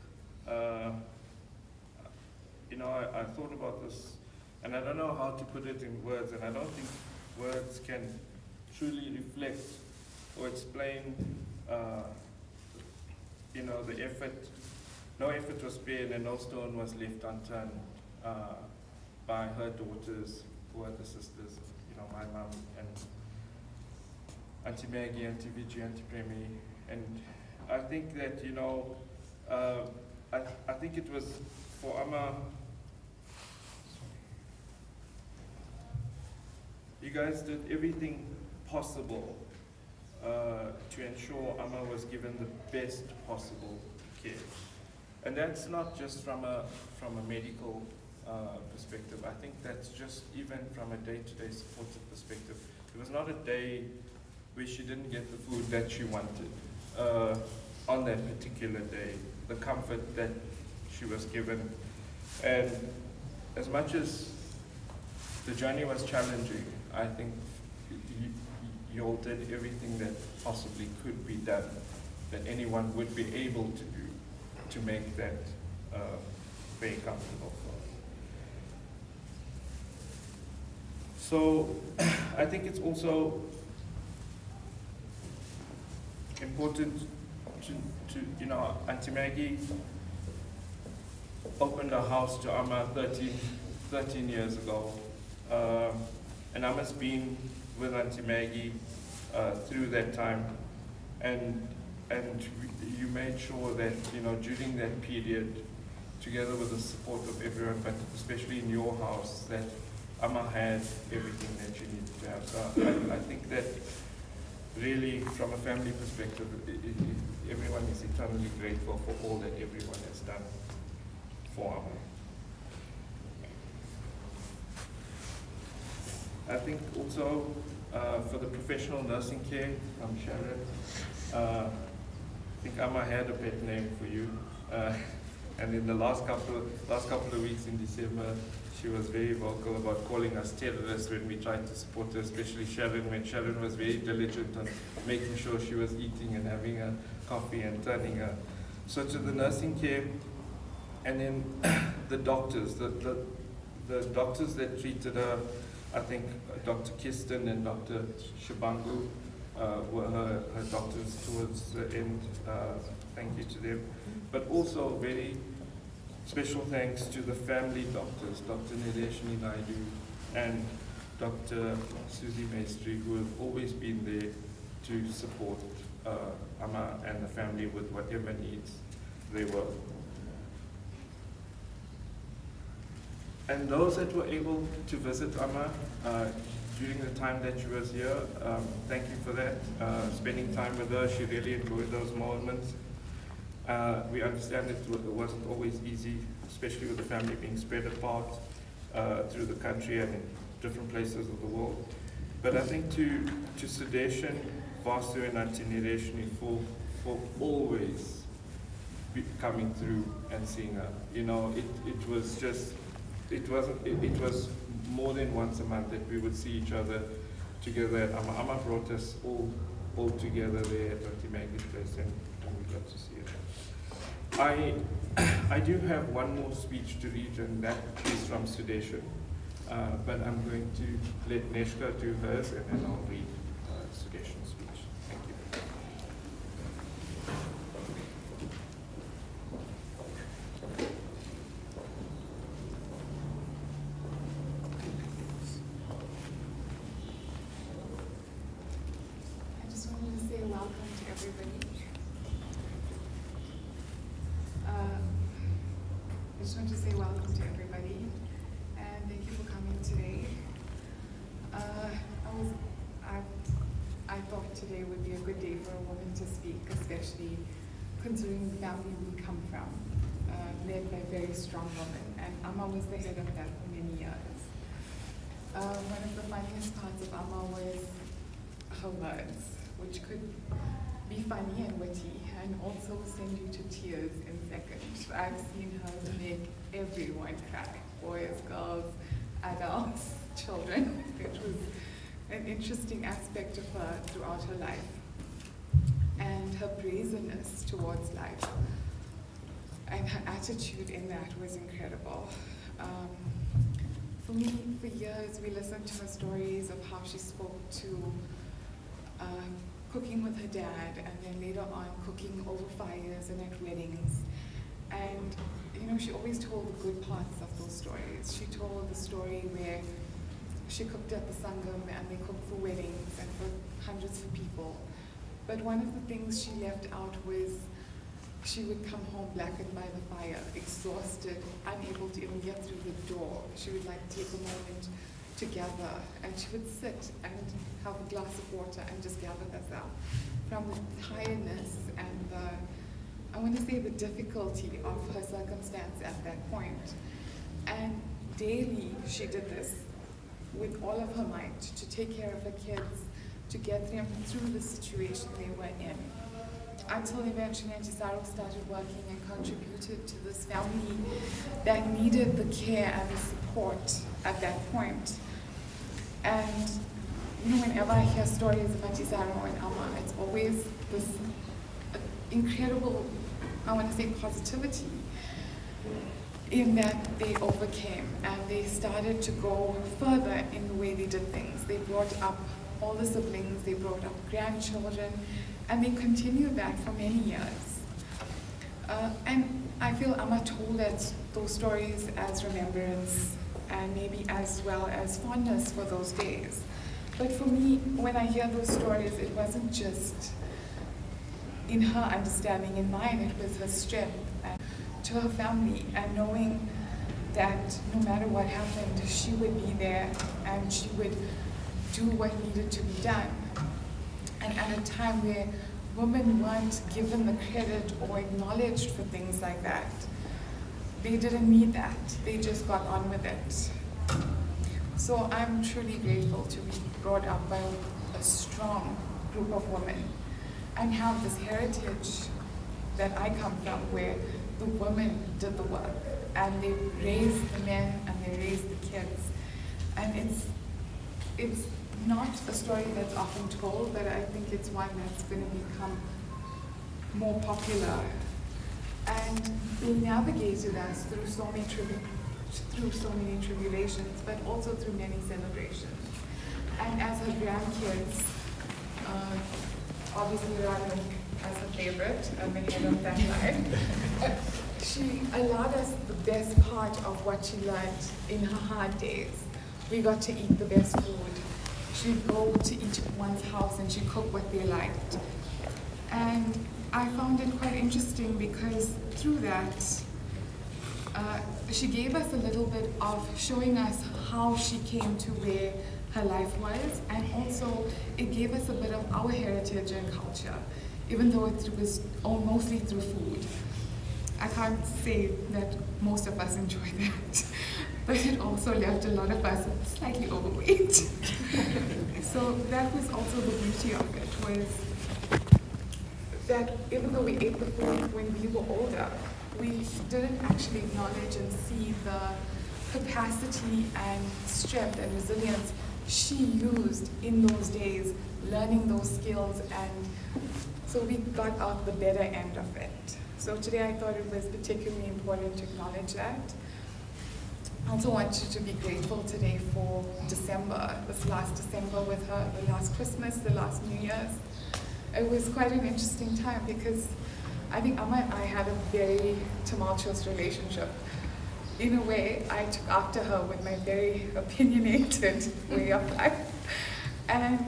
you know, I thought about this, and I don't know how to put it in words, and I don't think words can truly reflect or explain, you know, the effort. No effort was spared, and no stone was left unturned by her daughters, who are the sisters, you know, my mom and Auntie Maggie, Auntie Vijay, Auntie Premi. And I think that, you know, I think it was for Amma, you guys did everything possible to ensure Amma was given the best possible care. And that's not just from a medical perspective. I think that's just even from a day-to-day supportive perspective. It was not a day where she didn't get the food that she wanted on that particular day, the comfort that she was given. And as much as the journey was challenging, I think you all did everything that possibly could be done, that anyone would be able to do, to make that very comfortable for us. So I think it's also important to you know, Auntie Maggie opened her house to Amma 13 years ago. And Amma's been with Auntie Maggie through that time, and you made sure that, you know, during that period, together with the support of everyone, but especially in your house, that Amma had everything that you needed to have. So I think that really, from a family perspective, everyone is eternally grateful for all that everyone has done for Amma. I think also for the professional nursing care, I'm Sharon. I think Amma had a pet name for you, and in the last couple of weeks in December, she was very vocal about calling us terrorists when we tried to support her, especially Sharon, when Sharon was very diligent on making sure she was eating and having a coffee and turning her. So to the nursing care, and then the doctors, the doctors that treated her, I think Dr. Kirsten and Dr. Shabangu were her doctors towards the end. Thank you to them. But also very special thanks to the family doctors, Dr. Nideshni Naidu and Dr. Susie Maestri, who have always been there to support Amma and the family with whatever needs they were. And those that were able to visit Amma during the time that she was here, thank you for that. Spending time with her, she really enjoyed those moments. We understand it wasn't always easy, especially with the family being spread apart through the country and in different places of the world. But I think to Sedation, Vasu and Auntie Nireshni for always coming through and seeing her. You know, it was just, it was more than once a month that we would see each other together at Amma. Amma brought us all together there at Auntie Maggie's place, and we got to see her. I do have one more speech to read, and that is from Sedation. But I'm going to let Neshka do hers, and then I'll read Sedation's speech. Thank you. I just wanted to say welcome to everybody. I just want to say welcome to everybody, and thank you for coming today. I thought today would be a good day for a woman to speak, especially considering the family we come from, led by very strong women, and Amma was the head of that for many years. One of the funniest parts of Amma was her words, which could be funny and witty, and also send you to tears in seconds. I've seen her make everyone cry, boys, girls, adults, children. It was an interesting aspect of her throughout her life. And her brazenness towards life and her attitude in that was incredible. For me, for years, we listened to her stories of how she spoke to cooking with her dad, and then later on cooking over fires and at weddings. And you know, she always told the good parts of those stories. She told the story where she cooked at the Sangam and they cooked for weddings and for hundreds of people. But one of the things she left out was she would come home blackened by the fire, exhausted, unable to even get through the door. She would like take a moment to gather, and she would sit and have a glass of water and just gather herself from the tiredness and I want to say the difficulty of her circumstance at that point. And daily she did this with all of her might to take care of her kids, to get them through the situation they were in. Until eventually Auntie Sarah started working and contributed to this family that needed the care and the support at that point. And you know, whenever I hear stories of Auntie Sarah and Amma, it's always this incredible, I want to say, positivity in that they overcame and they started to go further in the way they did things. They brought up all the siblings, they brought up grandchildren, and they continued that for many years. And I feel Amma told those stories as remembrance and maybe as well as fondness for those days. But for me, when I hear those stories, it wasn't just in her understanding, in mine, it was her strength and to her family, and knowing that no matter what happened, she would be there and she would do what needed to be done. And at a time where women weren't given the credit or acknowledged for things like that, they didn't need that. They just got on with it. So I'm truly grateful to be brought up by a strong group of women and have this heritage that I come from, where the women did the work and they raised the men and I raised the kids. And it's not a story that's often told, but I think it's one that's going to become more popular. And they navigated us through so many tribulations, but also through many celebrations. And as her grandkids, obviously Ranu as her favorite, I'm ahead of that line. She allowed us the best part of what she learned in her hard days. We got to eat the best food. She'd go to each one's house and she'd cook what they liked. And I found it quite interesting because through that, she gave us a little bit of showing us how she came to where her life was, and also it gave us a bit of our heritage and culture, even though it was mostly through food. I can't say that most of us enjoy that, but it also left a lot of us slightly overweight. So that was also the beauty of it, was that even though we ate the food when we were older, we didn't actually acknowledge and see the capacity and strength and resilience she used in those days, learning those skills, and so we got out the better end of it. So today I thought it was particularly important to acknowledge that. I also want you to be grateful today for December, this last December with her, the last Christmas, the last New Year's. It was quite an interesting time because I think Amma and I had a very tumultuous relationship. In a way, I took after her with my very opinionated way of life. And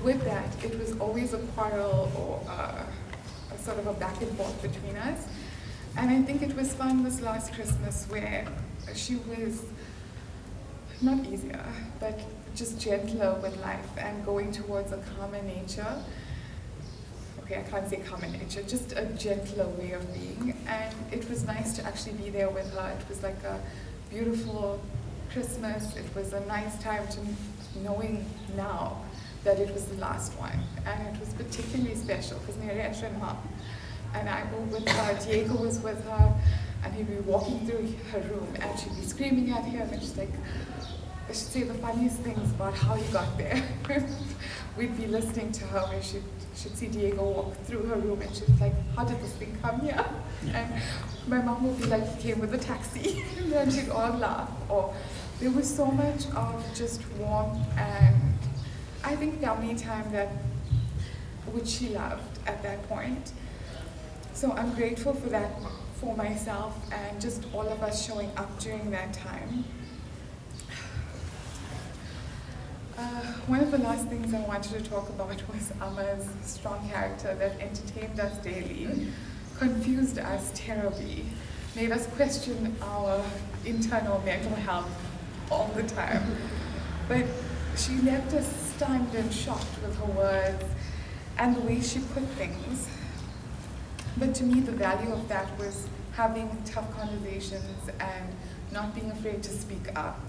with that, it was always a quarrel or a sort of a back and forth between us. And I think it was fun this last Christmas where she was not easier, but just gentler with life and going towards a calmer nature. Okay, I can't say calmer nature, just a gentler way of being. And it was nice to actually be there with her. It was like a beautiful Christmas. It was a nice time to knowing now that it was the last one. And it was particularly special because Neresh and Mom and I were with her, Diego was with her, and he'd be walking through her room and she'd be screaming at him and she's like, I should say the funniest things about how he got there. We'd be listening to her where she'd see Diego walk through her room and she'd be like, how did this thing come here? And my mom would be like, he came with a taxi. And then she'd all laugh. Or there was so much of just warmth and I think family time that which she loved at that point. So I'm grateful for that for myself and just all of us showing up during that time. One of the last things I wanted to talk about was Amma's strong character that entertained us daily, confused us terribly, made us question our internal mental health all the time. But she left us stunned and shocked with her words and the way she put things. But to me, the value of that was having tough conversations and not being afraid to speak up.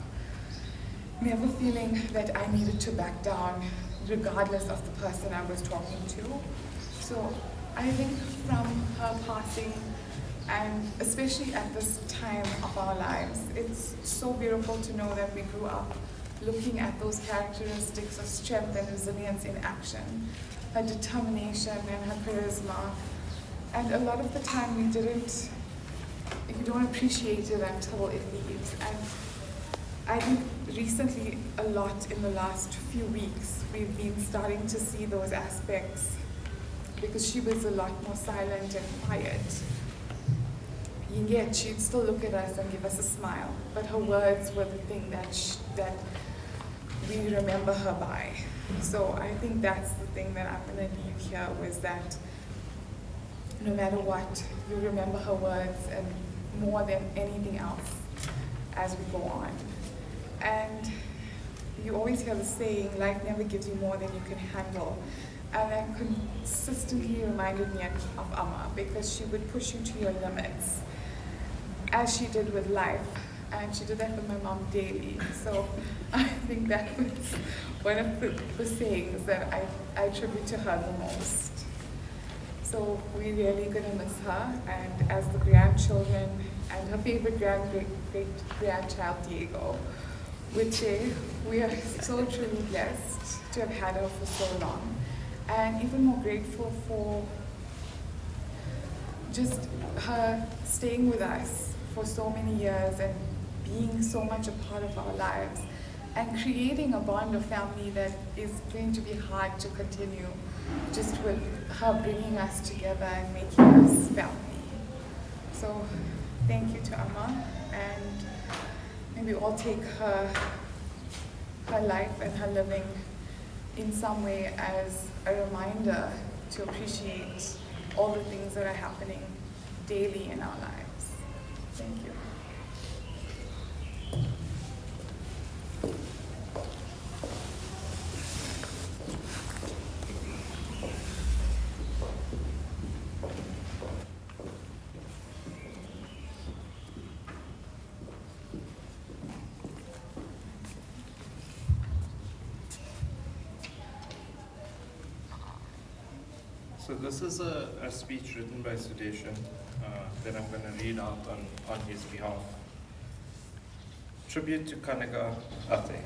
Never feeling that I needed to back down regardless of the person I was talking to. So I think from her passing, and especially at this time of our lives, it's so beautiful to know that we grew up looking at those characteristics of strength and resilience in action, her determination and her charisma. And a lot of the time you don't appreciate it until it leaves. And I think recently, a lot in the last few weeks, we've been starting to see those aspects because she was a lot more silent and quiet. And yet she'd still look at us and give us a smile, but her words were the thing that we remember her by. So I think that's the thing that I'm going to leave here, was that no matter what, you remember her words and more than anything else as we go on. And you always hear the saying, life never gives you more than you can handle. And that consistently reminded me of Amma, because she would push you to your limits, as she did with life. And she did that with my mom daily. So I think that was one of the sayings that I attribute to her the most. So we're really going to miss her. And as the grandchildren and her favorite great-grandchild, Diego. Which we are so truly blessed to have had her for so long, and even more grateful for just her staying with us for so many years and being so much a part of our lives and creating a bond of family that is going to be hard to continue, just with her bringing us together and making us family. So thank you to Amma, and maybe all take her life and her living in some way as a reminder to appreciate all the things that are happening daily in our lives. Thank you. So this is a speech written by Sudeshan that I'm going to read out on his behalf. Tribute to Kanaga Ate.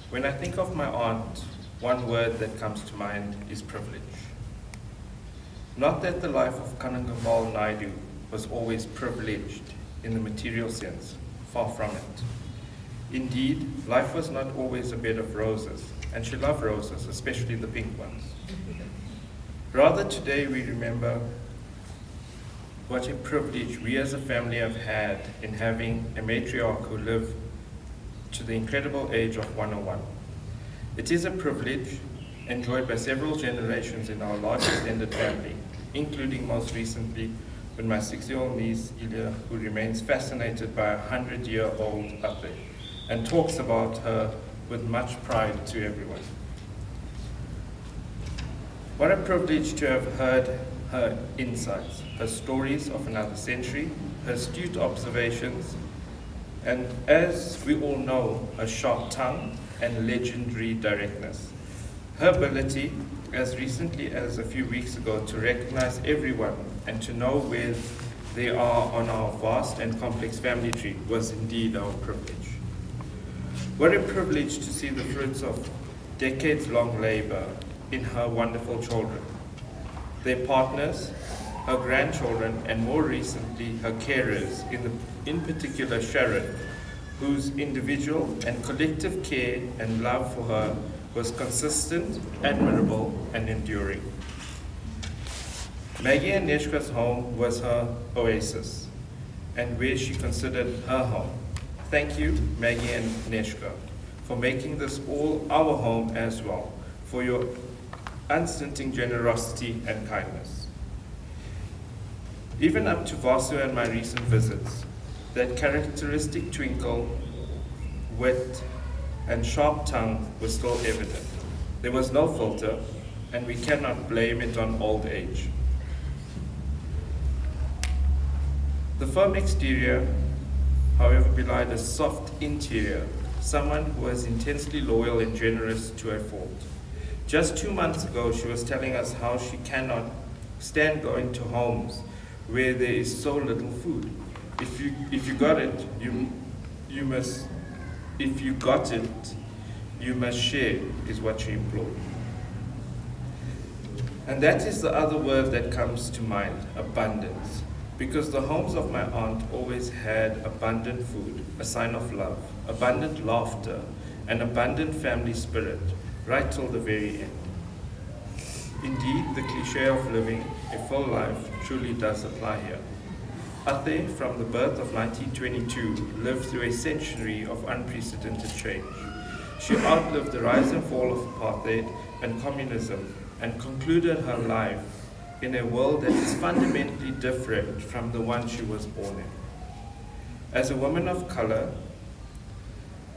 When I think of my aunt, one word that comes to mind is privilege. Not that the life of KANAGAMBAL NAIDOO was always privileged in the material sense, far from it. Indeed, life was not always a bed of roses, and she loved roses, especially the pink ones. Rather, today we remember what a privilege we as a family have had in having a matriarch who lived to the incredible age of 101. It is a privilege enjoyed by several generations in our large extended family, including most recently with my 6-year-old niece, Ilya, who remains fascinated by a 100-year-old Ate and talks about her with much pride to everyone. What a privilege to have heard her insights, her stories of another century, her astute observations, and as we all know, her sharp tongue and legendary directness. Her ability, as recently as a few weeks ago, to recognize everyone and to know where they are on our vast and complex family tree was indeed our privilege. What a privilege to see the fruits of decades-long labor in her wonderful children, their partners, her grandchildren, and more recently her carers, in particular Sharon, whose individual and collective care and love for her was consistent, admirable, and enduring. Maggie and Neshka's home was her oasis, and where she considered her home. Thank you, Maggie and Neshka, for making this all our home as well, for your unstinting generosity and kindness. Even up to Vasu and my recent visits, that characteristic twinkle, wit, and sharp tongue was still evident. There was no filter, and we cannot blame it on old age. The firm exterior, however, belied a soft interior, someone who was intensely loyal and generous to a fault. Just 2 months ago, she was telling us how she cannot stand going to homes where there is so little food. If you got it, you must. If you got it, you must share, is what she implored. And that is the other word that comes to mind: abundance. Because the homes of my aunt always had abundant food, a sign of love, abundant laughter, and abundant family spirit, right till the very end. Indeed, the cliche of living a full life truly does apply here. Ate, from the birth of 1922, lived through a century of unprecedented change. She outlived the rise and fall of apartheid and communism and concluded her life in a world that is fundamentally different from the one she was born in. As a woman of color,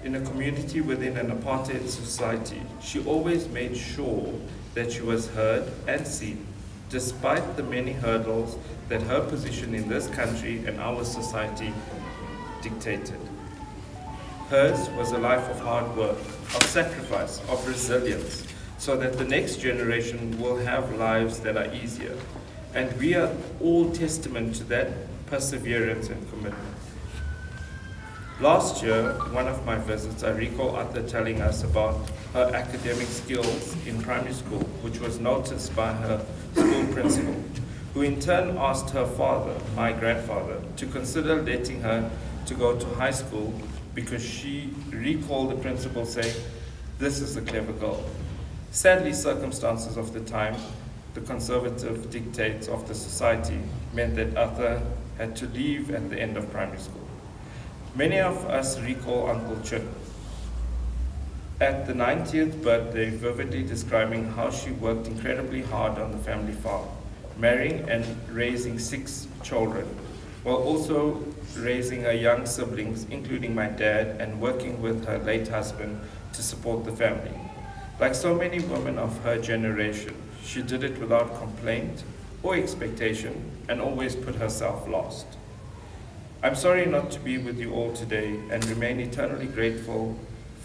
in a community within an apartheid society, she always made sure that she was heard and seen, despite the many hurdles that her position in this country and our society dictated. Hers was a life of hard work, of sacrifice, of resilience, so that the next generation will have lives that are easier. And we are all testament to that perseverance, and commitment. Last year, one of my visits, I recall Atta telling us about her academic skills in primary school, which was noticed by her school principal, who in turn asked her father, my grandfather, to consider letting her to go to high school because she recalled the principal saying, "This is a clever girl." Sadly, circumstances of the time, the conservative dictates of the society, meant that Atta had to leave at the end of primary school. Many of us recall Uncle Chip at the 90th birthday vividly describing how she worked incredibly hard on the family farm, marrying and raising 6 children, while also raising her young siblings, including my dad, and working with her late husband to support the family. Like so many women of her generation, she did it without complaint or expectation and always put herself last. I'm sorry not to be with you all today and remain eternally grateful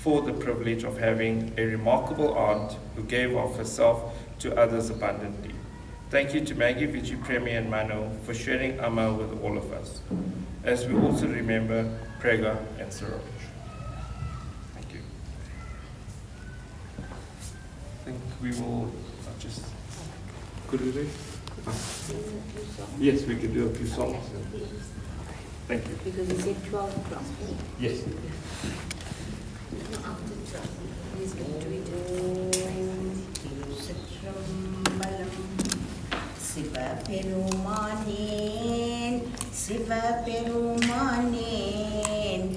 for the privilege of having a remarkable aunt who gave of herself to others abundantly. Thank you to Maggie, Vici, Premi, and Mano for sharing Amma with all of us, as we also remember Prega and Saroj. Thank you. I think we will just, could we read? Yes, we can do a few songs. Thank you. Because you said 12 o'clock. Yes. After 12. He's going to do சிவபெருமானேன்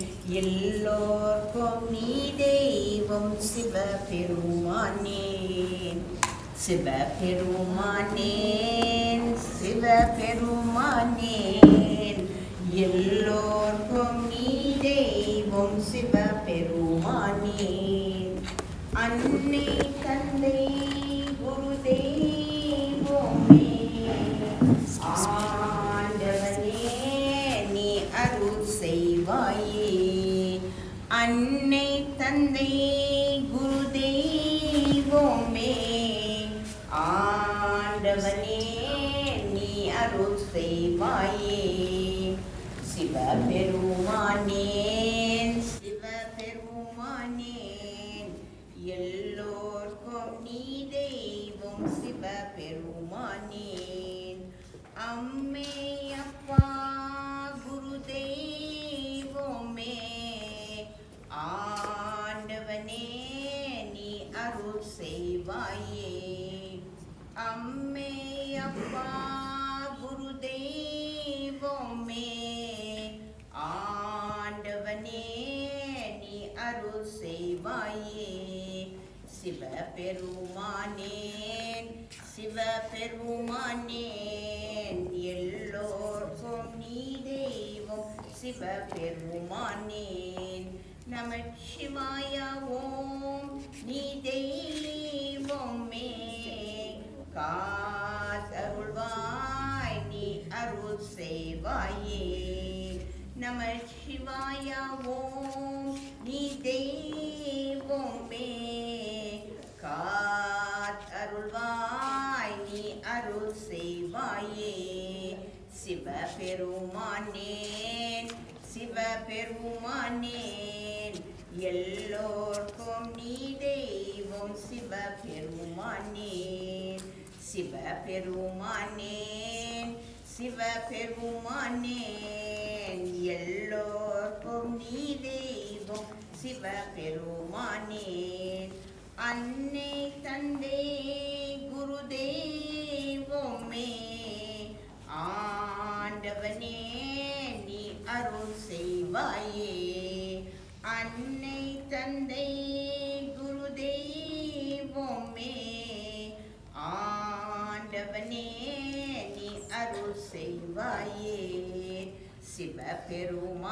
எல்லோர்க்கும் நீ தெய்வம் சிவபெருமானேன் சிவபெருமானேன் சிவபெருமானேன் எல்லோர்க்கும் நீ தெய்வம் சிவபெருமானேன் அன்னை தந்தை குரு தெய்வமே ஆண்டவனே நீ அருள் செய்வாயே அன்னை தந்தை குரு தெய்வமே ஆண்டவனே நீ அருள் செய்வாயே சிவபெருமானேன் சிவபெருமானேன் எல்லோர்க்கும் நீ தெய்வம் சிவபெருமானேன் அம்மே அப்பா குரு தெய்வமே ஆண்டவனே நீ அருள் செய்வாயே அம்மே அப்பா குரு தெய்வமே ஆண்டவனே நீ அருள் செய்வாயே சிவபெருமானேன் சிவபெருமானேன் எல்லோர்க்கும் நீ தெய்வம் சிவபெருமானேன் நமச்சிவாய ஓம் நீ தெய்வமே காத்தருள்வாய் நீ அருள் செய்வாயே நமச்சிவாய ஓம் நீ தெய்வமே காத்தருள்வாய் நீ அருள் செய்வாயே சிவபெருமானேன் சிவபெருமானேன் எல்லோர்க்கும் நீ தெய்வம் சிவபெருமானேன் சிவபெருமானேன் சிவபெருமானேன் எல்லோர்க்கும் நீ தெய்வம் சிவபெருமானேன் அன்னை தந்தை குரு தெய்வமே ஆண்டவனே நீ அருள் செய்வாயே அன்னை தந்தை குரு தெய்வமே ஆண்டவனே நீ அருள் செய்வாயே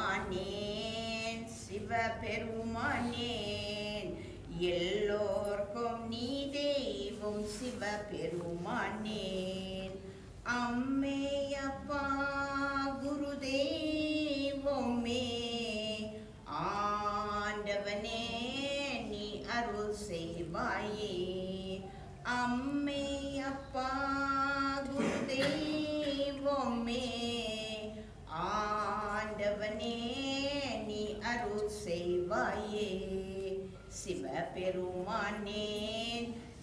சிவபெருமானேன் சிவபெருமானேன் எல்லோர்க்கும் நீ தெய்வம் சிவபெருமானேன் அம்மே அப்பா குரு தெய்வமே ஆண்டவனே நீ அருள் செய்வாயே அம்மே அப்பா குரு தெய்வமே ஆண்டவனே நீ அருள் செய்வாயே. சிவபெருமானேன்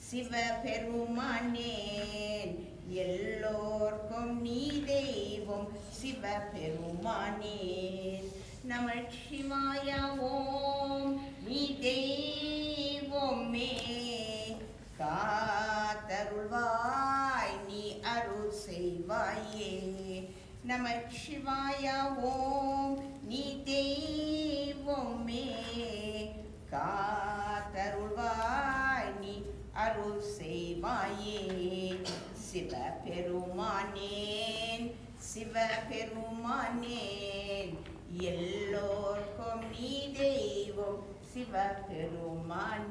சிவபெருமானேன் எல்லோர்க்கும் நீ தெய்வம் சிவபெருமானேன். நமச்சிவாய ஓம் நீ தெய்வமே காத்தருள்வாய் நீ அருள் செய்வாயே. நமச்சிவாய ஓம் நீ தெய்வமே காத்தருள்வாய் நீ அருள் செய்வாயே. சிவபெருமானேன் சிவபெருமானேன் எல்லோர்க்கும் நீ தெய்வம் சிவபெருமானேன்.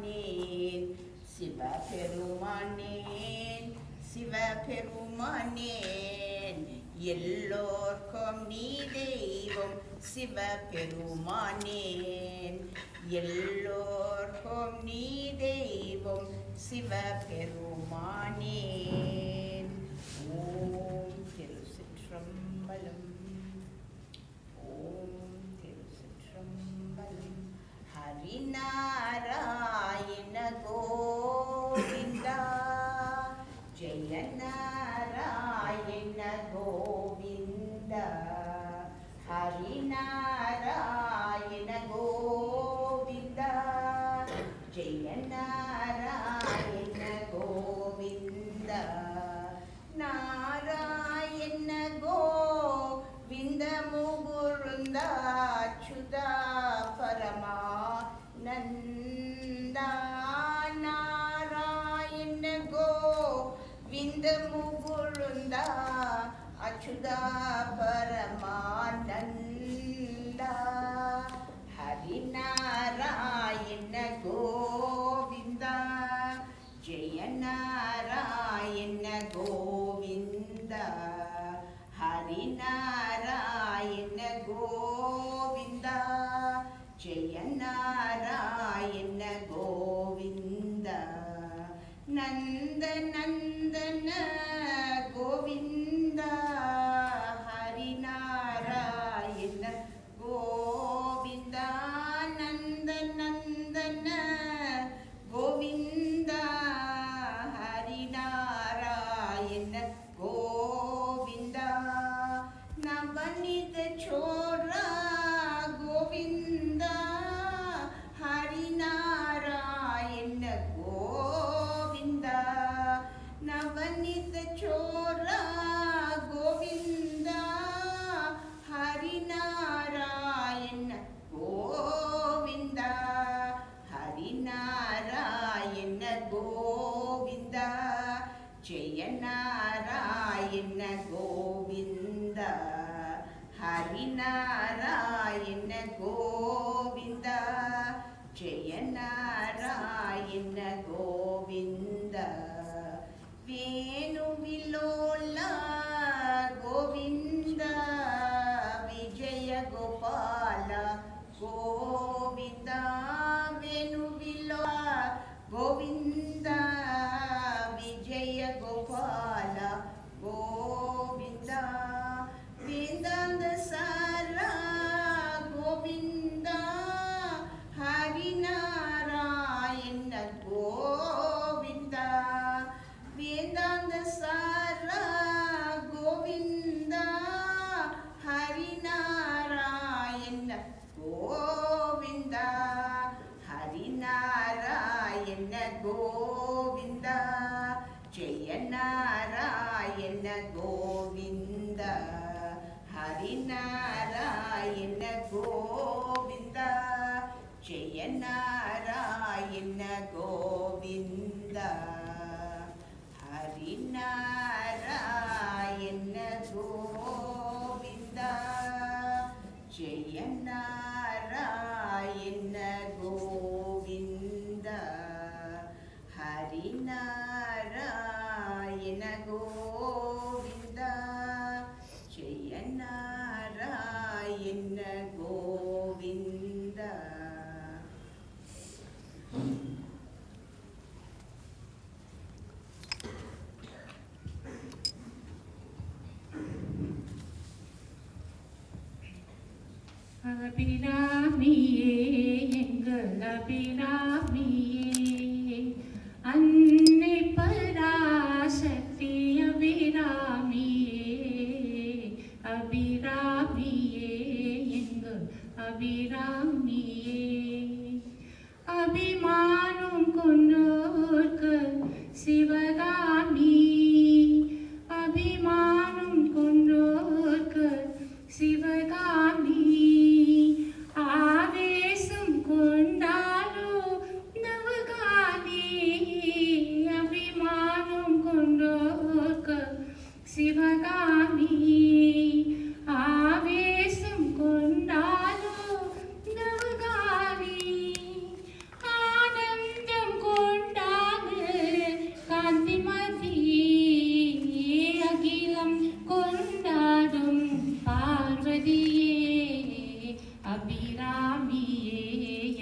சிவபெருமானேன் சிவபெருமானேன் எல்லோர்க்கும் நீ தெய்வம் சிவபெருமானேன். எல்லோர்க்கும் நீ தெய்வம் சிவபெருமானேன். ஓம் திருச்சிற்றம்பலம். ஓம் திருச்சிற்றம்பலம். ஹரிநாராயண கோவிந்தா ஜெய நாராயண கோவிந்தா. ஹரிநாராயண கோவிந்தா ஜெய நாராயண கோவிந்தா. நாராயண கோவிந்த முகுருந்தா அச்சுதா பரமானந்தா. நாராயண கோவிந்த முகுருந்தா அச்சுதா பரமானந்தா. ஹரிநாராயண கோவிந்தா ஜெய நாராயண கோவிந்தா. ஹரிநாராயண கோவிந்தா ஜெய நாராயண கோவிந்தா. நந்த நந்தன கோவிந்தா. ஹரிநாராயண கோவிந்தா. நந்த நந்தன கோவிந்தா. ஹரிநாராயண கோவிந்தா. நவநீத சோரா கோவிந்தா. ஹரிநாராயண கோவிந்தா. நவநீத சோரா கோவிந்தா. ஹரிநாராயண கோவிந்தா. ஹரிநாராயண கோவிந்தா ஜெய நாராயண கோவிந்தா. ஹரிநாராயண கோவிந்தா ஜெய நாராயண கோவிந்தா. வேணுவிலோலா கோவிந்தா. விஜய கோபால கோவிந்தா. வேணுவிலோலா கோவிந்தா. விஜய கோபால கோவிந்தா. வேதாந்த சாரா கோவிந்தா. ஹரிநாராயண கோவிந்தா. வேதாந்த சாரா கோவிந்தா. ஹரிநாராயண கோவிந்தா. ஹரிநாராயண கோவிந்தா ஜெய நாராயண கோவிந்தா. ஹரிநாராயண கோவிந்தா ஜெய நாராயண கோவிந்தா. ஹரிநாராயண கோவிந்தா ஜெய நாராயண கோவிந்தா. ஹரிநாராயண கோவிந்தா ஜெய நாராயண கோவிந்தா. அபிராமியே எங்கள் அபிராமியே அன்னை பராசக்தி அபிராமியே அபிராமியே எங்கள் அபிராமியே அபிமானம் கொண்டோர்க்கு சிவகாமி அபிமானம் கொண்டோர்க்கு சிவகாமி ஆவேசம் கொண்டாலோ நவகாமி அபிமானம் கொண்டோர்க்கு சிவகாமி ஆவேசம் கொண்டாலோ நவகாமி ஆனந்தம் கொண்டாது காந்திமதி அகிலம் கொண்டாடும் பார்வதியே அபிராமியே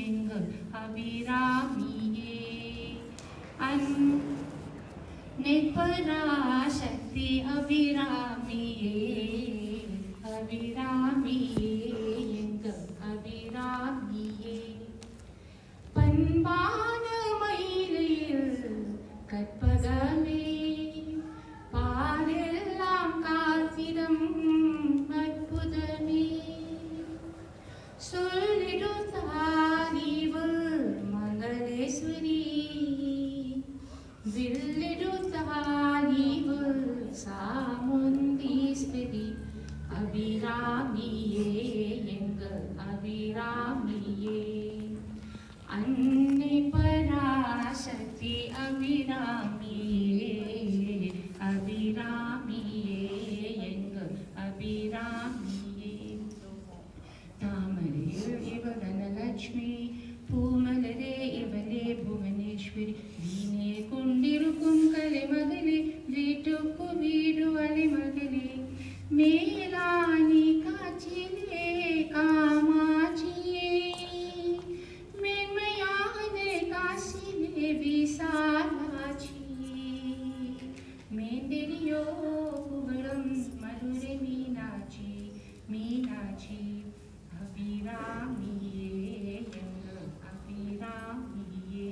எங்கள் அபிராமியே அன்னை பராசக்தி அபிராமியே அபிராமியே எங்கள் அபிராமியே பண்பான மயிலில் கற்பகமே பாரெல்லாம் காத்திடம் அற்புதமே சொல்லிடுத்தாரிவள் மங்களேஸ்வரி வில்லிடுத்தாரிவள் சாமுண்டீஸ்வரி அபிராமியே எங்கள் அபிராமியே அன்னை பராசக்தி அபிராமியே அபிராமியே எங்கள் அபிராமியே தாமரையில் இவள் தனலட்சுமி பூமலரே இவளே புவனேஸ்வரி வீணே கொண்டிருக்கும் கலைமகளே வீட்டுக்கு வீடு அலைமகளே மேலானி காட்சியிலே காமாட்சியே மேன்மையான காசிலே விசாலாட்சியே மேந்தெரியோ புகழும் மதுரை மீனாட்சி மீனாட்சி அபிராமியே எங்கள் அபிராமியே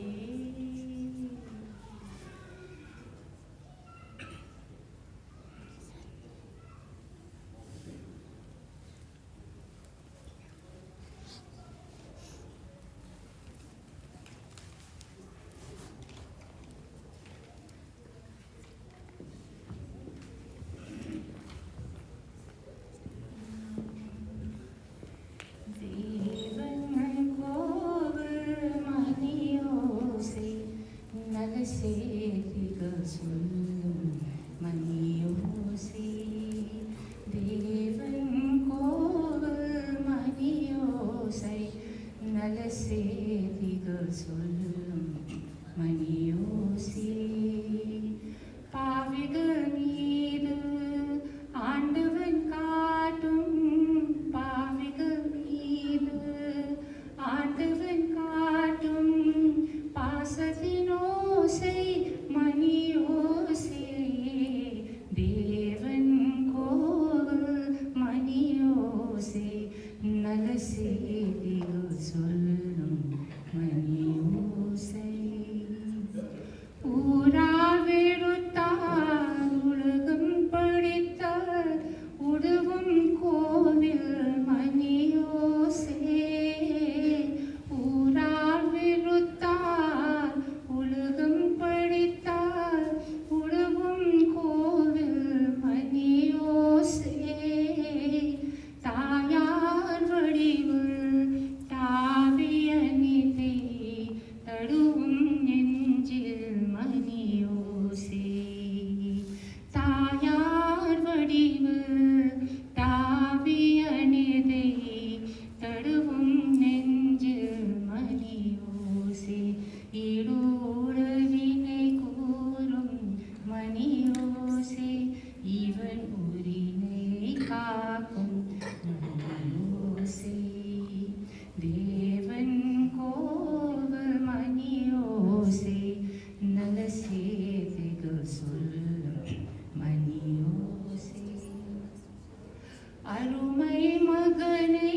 அருமை மகனே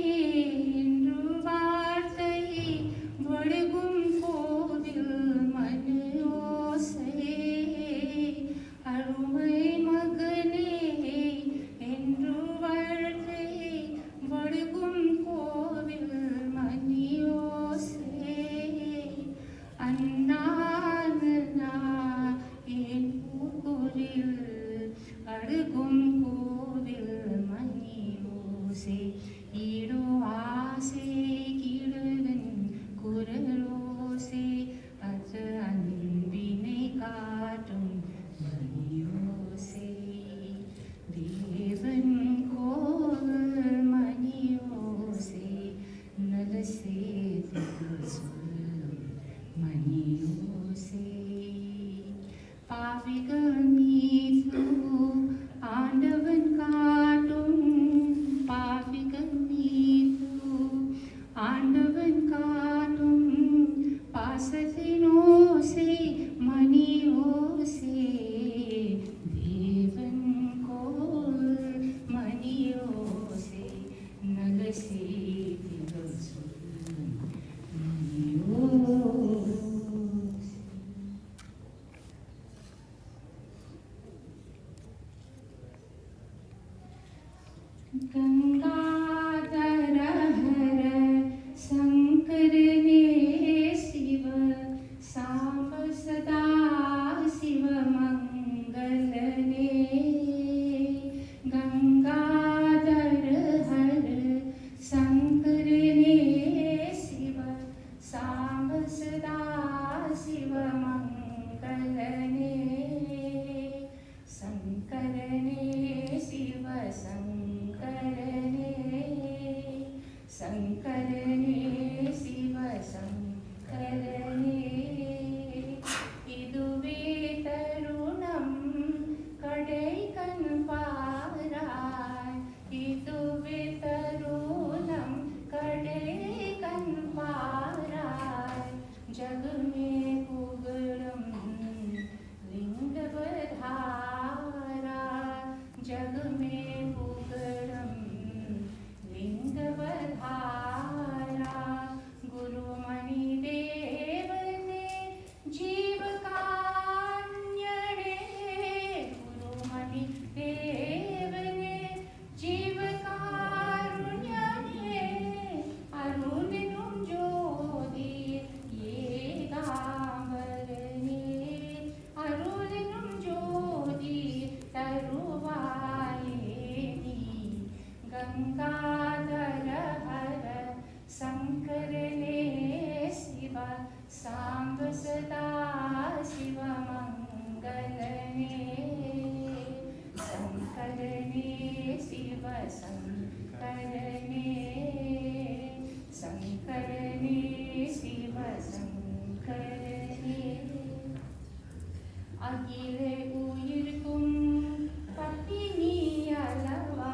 பாவிகள் மீது ஆண்டவன் காட்டும் பாவிகள் மீது ஆண்டவன் காட்டும் பாசத்தின் ஓசை மணி ஓசை தேவன் கோல் மணி ஓசை நல்ல செய்திகள் சொல்லும் மணி ஓசை. गंगाधर हर शंकरने शिव सांब सदा शिव मंगलने गंगाधर हर शंकरने शिव सांब सदा शिव मंगलने शंकरने शिव शंकरने शंकरने शिव शंकरने इदुवे तरुणं कडेकन पाराय इदुवे तरुणं कडेकन पाराय जग में पुगड़म लिंग बधारा जग में पुगड़म लिंग बधारा गुरुमणि देव ने जीव कान्यड़े गुरुमणि देव ने जीव कारुण्यने अरुणिनुम ज्योति ये गांवरने अरुणिनुम ज्योति तरुवायेनी गंगाधर हर शंकरने शिव सांब सदा शिव मंगलने शंकरने शिव शंकरने शंकरने शिव शंकरने अगिले उयिर्कुम पत्नी अलवा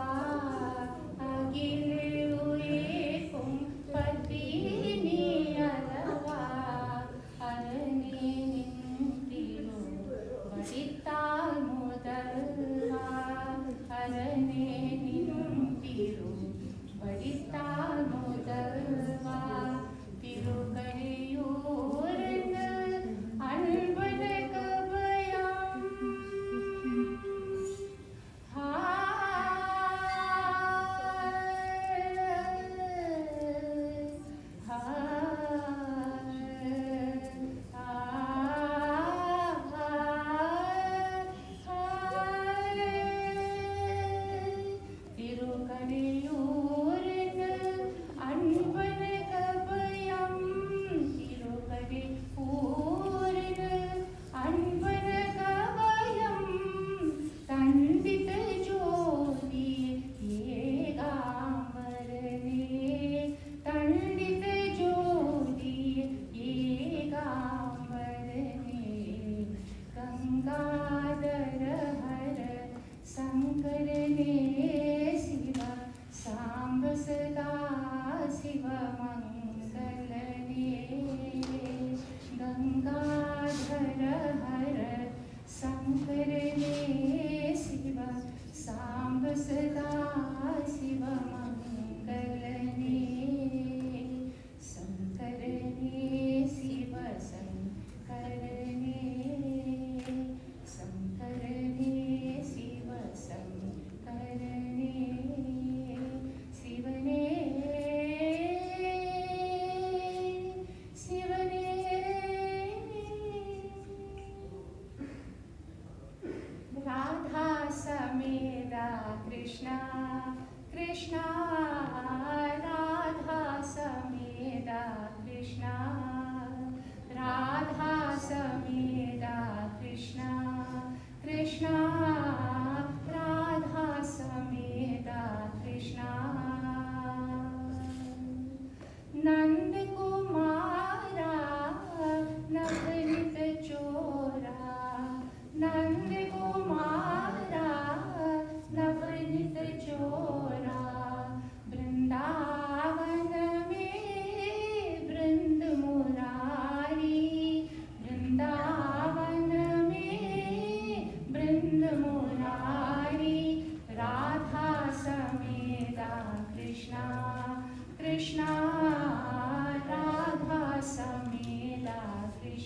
अगिले उयिर्कुम पत्नी अलवा अरने निंतिरो बडित्ताल मोदल्वा अरने निंतिरो बडित्ताल मोदल्वा तिरुकरियूरन अल्बन कबयम गंगाधर हर शंकरने शिव सांब सदा शिव मंगलने गंगाधर हर शंकरने शिव सांब सदा शिव मंगलने शंकरने शिव शंकरने शंकरने शिव शंकरने शिवने शिवने Radha समेता Krishna Krishna Radha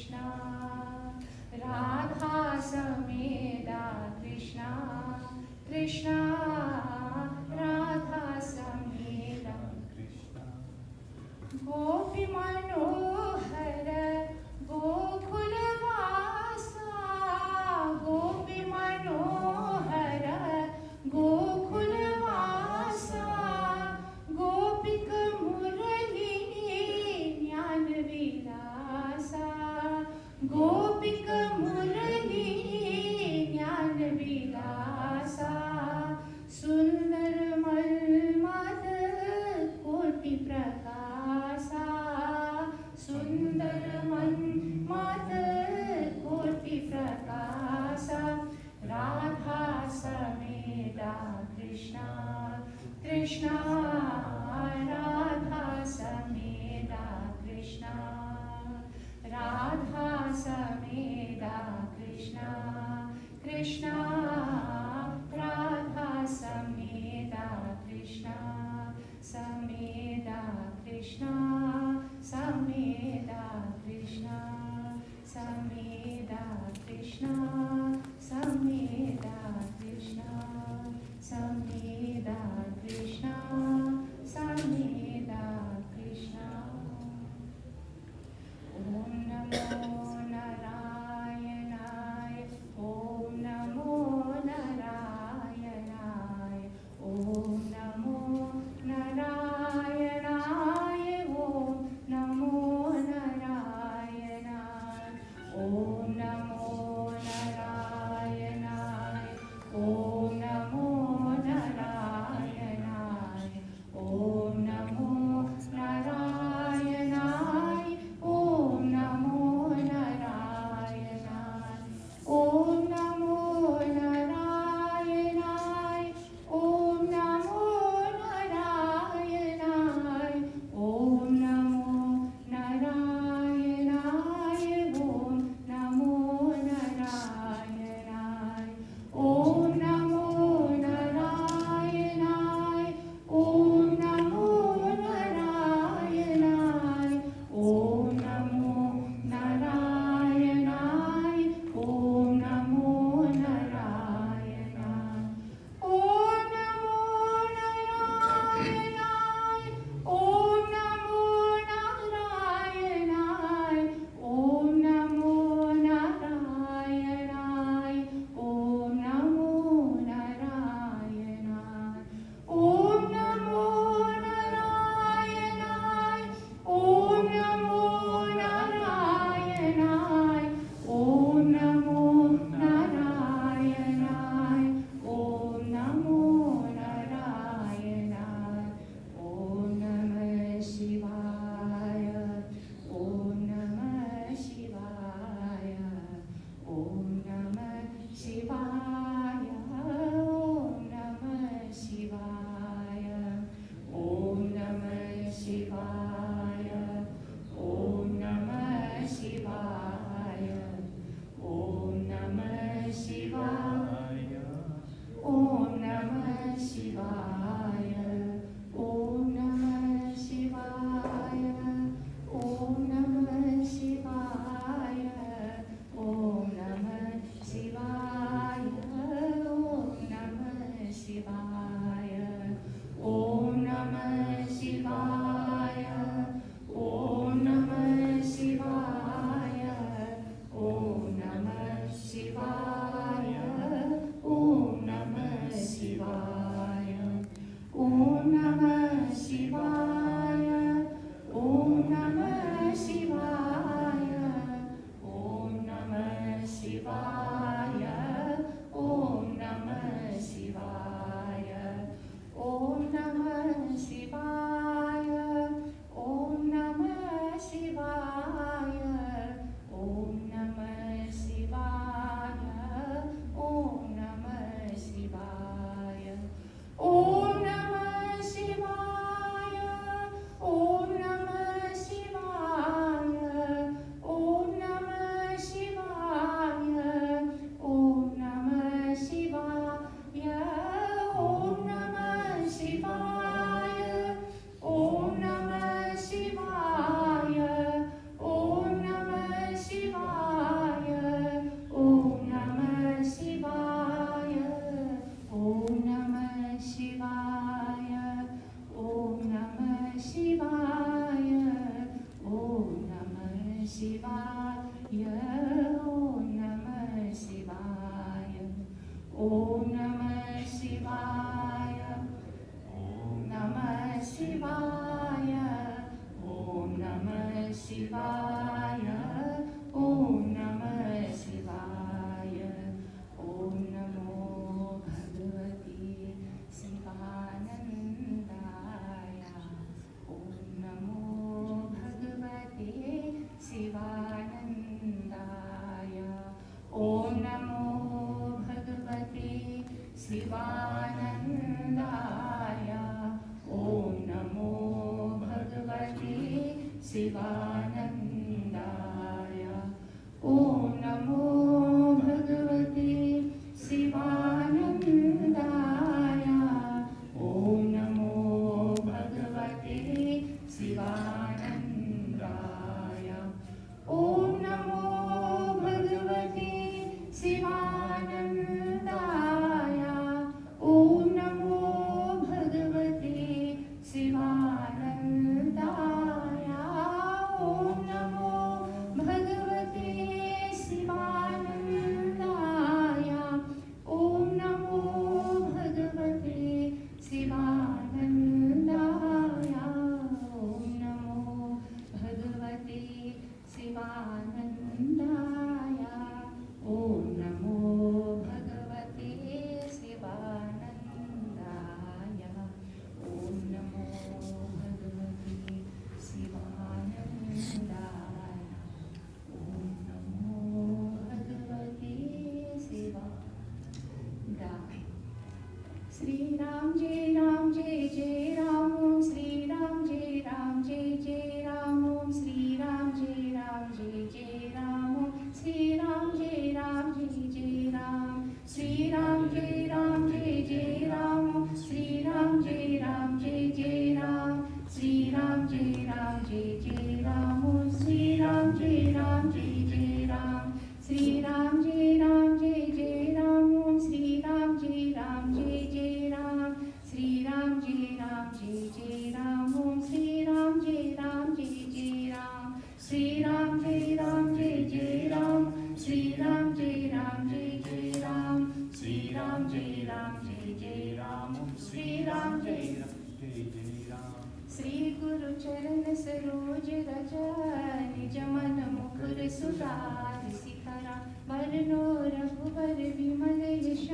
Krishna, Radha Sameda Krishna, Krishna, Radha Sameda Krishna. Gopi Manohara Gokulavasa, Gopi Manohara Gokulavasa, Gopika Murali Jnana Vilasa, Gopika Murali Jnana Vilasa, Sundar Malmad Koti Prakasa, Sundar Malmad Koti Prakasa, Radha Sameda Krishna, Krishna, Radha Sameda Krishna, Radha Sameda Krishna, Krishna, Radha Sameda Krishna, Sameda Krishna, Sameda Krishna, Sameda Krishna, Sameda Krishna, Sameda Krishna, Sameda Krishna. Om Namo Narayanaya, Om Namo Narayanaya, Om Namo Narayanaya, Om Namo Narayanaya, Om Namo Narayanaya, Om Namo Narayanaya, Om Namo Narayanaya, Om Namo Narayanaya, Om Namo Narayanaya, Om Namo Narayanaya, Om Namo Narayanaya, Om Namo जय जय राम। श्री गुरु चरण सरोज रज निज मन मुकुर सुधार सिकरा वरनो रघुवर विमल यश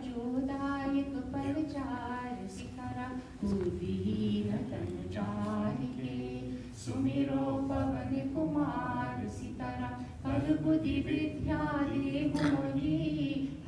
जोदायक परचार सिकरा बुद्धिहीन तनु जानिके सुमिरो पवन कुमार सिकरा कर बुद्धि विद्या देहु मोहि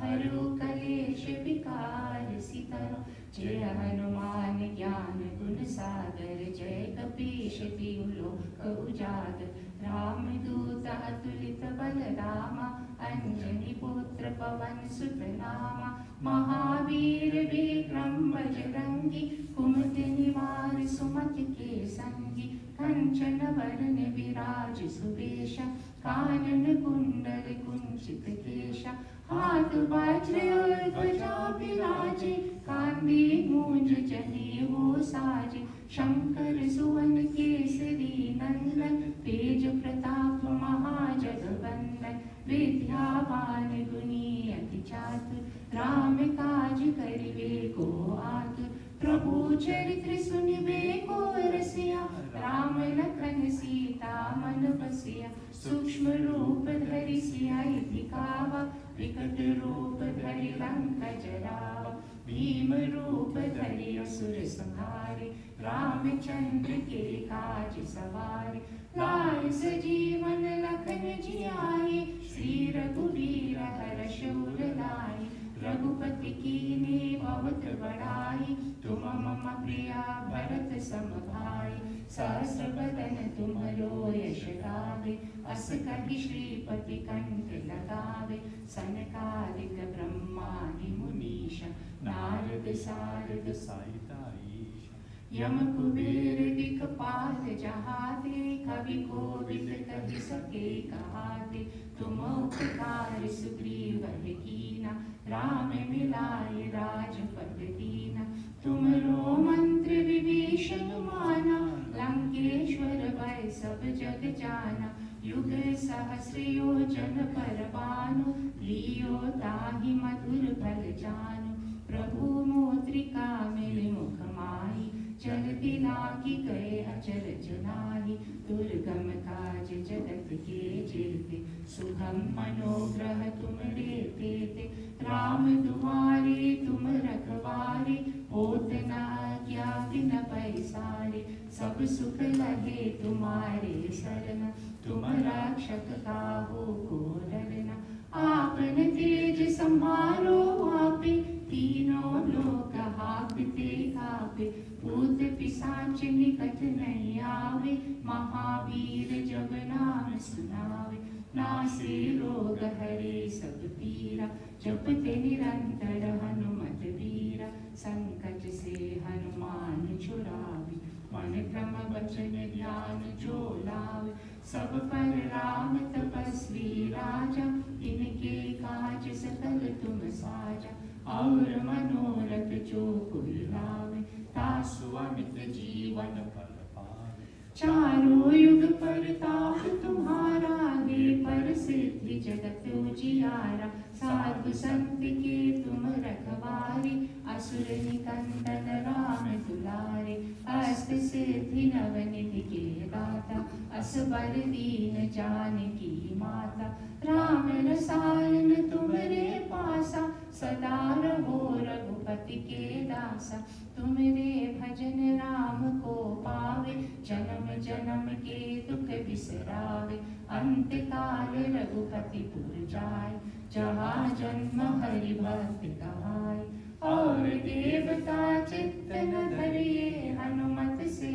हरु कलेश विकार सिकरा जय हनुमान ज्ञान गुण सागर जय कपीश तिहु लोक उजागर रामदूत अतुलित बल रामा अंजनी पुत्र पवन सुत नामा महावीर विक्रम बजरंगी कुमति निवार सुमति के संगी कंचन वरण विराज सुवेश कानन कुंडल कुंचित केश हाथ वज्र और ध्वजा विराजे कांधे मूंज जनेऊ साजे शंकर सुवन केसरी नंदन तेज प्रताप महाजगवंदन विद्यावान गुणी अति चातुर राम काज करिबे को आतुर प्रभु चरित्र सुनिबे को रसिया राम लखन सीता मन बसिया सूक्ष्म रूप धरि सियाहि दिखावा विकट रूप धरि लंक जरावा भीम रूप धरि असुर संहारे रामचंद्र के काज सवारे लाए सजीवन लखन जियाए श्री रघुवीर हर्ष उर लाए रघुपति कीन्ही बहुत बड़ाई तुम मम प्रिया भरत सम भाई सहस्र बदन तुमरो यश गावे अस कहि श्रीपति कंठ लगावे सनकादिक ब्रह्मादि मुनीश नारद सारद सहिता ईश। यम कुबेर दिक्पाल जहाते कवि कोविद कहि सके कहाते तुम उपकार सुग्रीव कीना राम मिलाए राजपद दीना तुमरो मंत्र विभीषण माना लंकेश्वर भय सब जग जाना युग सहस्र योजन पर भानु लियो ताहि मधुर फल जानु प्रभु मुद्रिका मेरे मुख माही चलती लागी गए अचल जुनाही दुर्गम काज जगत के जेते सुगम मनोग्रह तुम देते राम दुआरे तुम रखवारे होत न आज्ञा बिन पैसारे सब सुख लगे तुम्हारे शरण तुम रक्षक काहू को डरना आपन तेज संभारो आपे तीनों लोक हाकते कापे भूत पिशाच निकट नहीं आवे महावीर जब नाम सुनावे नासे रोग हरे सब पीरा जपते निरंतर हनुमत वीरा संकट से हनुमान छुड़ावे मन क्रम वचन ध्यान जो लावे सब पर राम तपस्वी राजा इनके काज सकल तुम साजा और मनोरथ जो कोई लावे तासु अमित जीवन फल पावे चारों युग परताप तुम्हारा दे पर सिद्धि जगत उजियारा साधु संत के तुम रखवारे असुर निकंदन राम दुलारे अष्ट सिद्धि नवनिधि के दाता असबर दीन जानकी माता राम रसायन तुमरे पासा सदा रहो रघुपति के दासा तुमरे भजन राम को पावे जन्म जन्म के दुख बिसरावे अंत काल रघुपति पुर जाय जहाँ जन्म हरि भक्त कहाय और देवता चित्तन धरिए हनुमत से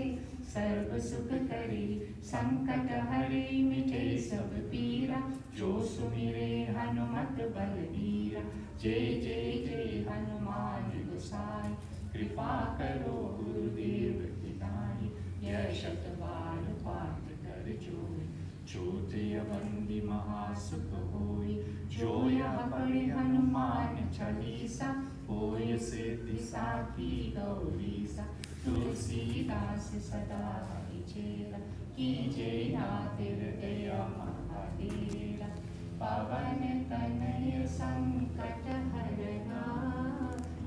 सर्व सुख करे संकट हरे मिटे सब पीरा जो सुमिरे हनुमत बलबीरा जय जय जय हनुमान गोसाई कृपा करो गुरुदेव पिताई यह शतवार पाठ कर जोई ज्योतिय बंदी महासुख होई जो यह पढ़े हनुमान चालीसा होय सिद्धि साखी गौरीसा तुलसीदास सदा हरिचेरा कीजे नाथ हृदय महादेवा पवन तनय संकट हरना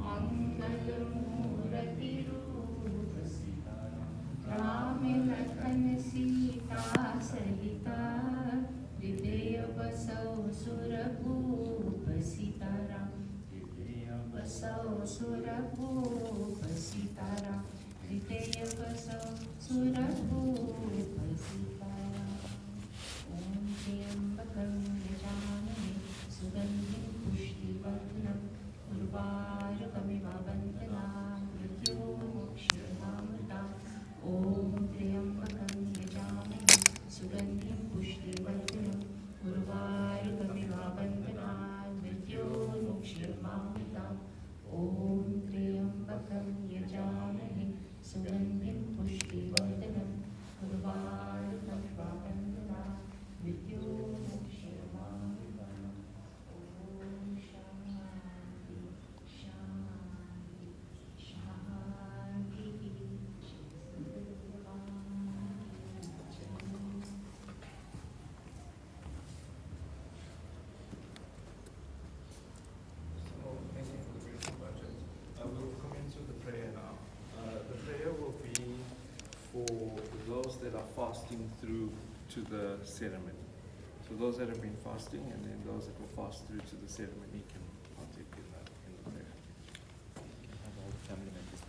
मंगल मूर्ति रूप लखन सीता सहिता हृदय बसौ सुरभूप सीताराम हृदय बसौ सुरभूप सीताराम हृदय बसौ सुरभूप सीताराम ॐ त्र्यम्बकं यजामहे सुगन्धिं पुष्टिवर्धनम् उर्वारुकमिव बन्धनान् मृत्योर्मुक्षीयमामृतात् ॐ त्र्यम्बकं यजामहे सुगन्धिं पुष्टिवर्धनम् उर्वारुकमिव बन्धनान् मृत्योर्मुक्षीयमामृतात् ॐ त्र्यम्बकं यजामहे सुगन्धिं पुष्टिवर्धनम् उर्वारुकमिव बन्धनान् मृत्योर्मुक्षीयमामृतात् ॐ शान्ति शान्ति शान्तिः So, anything for the beautiful budget. We'll commence with the prayer now. The prayer will be for those that are fasting through to the ceremony. So those that have been fasting, and then those that will fast through to the ceremony can partake in the prayer. Have all the family members.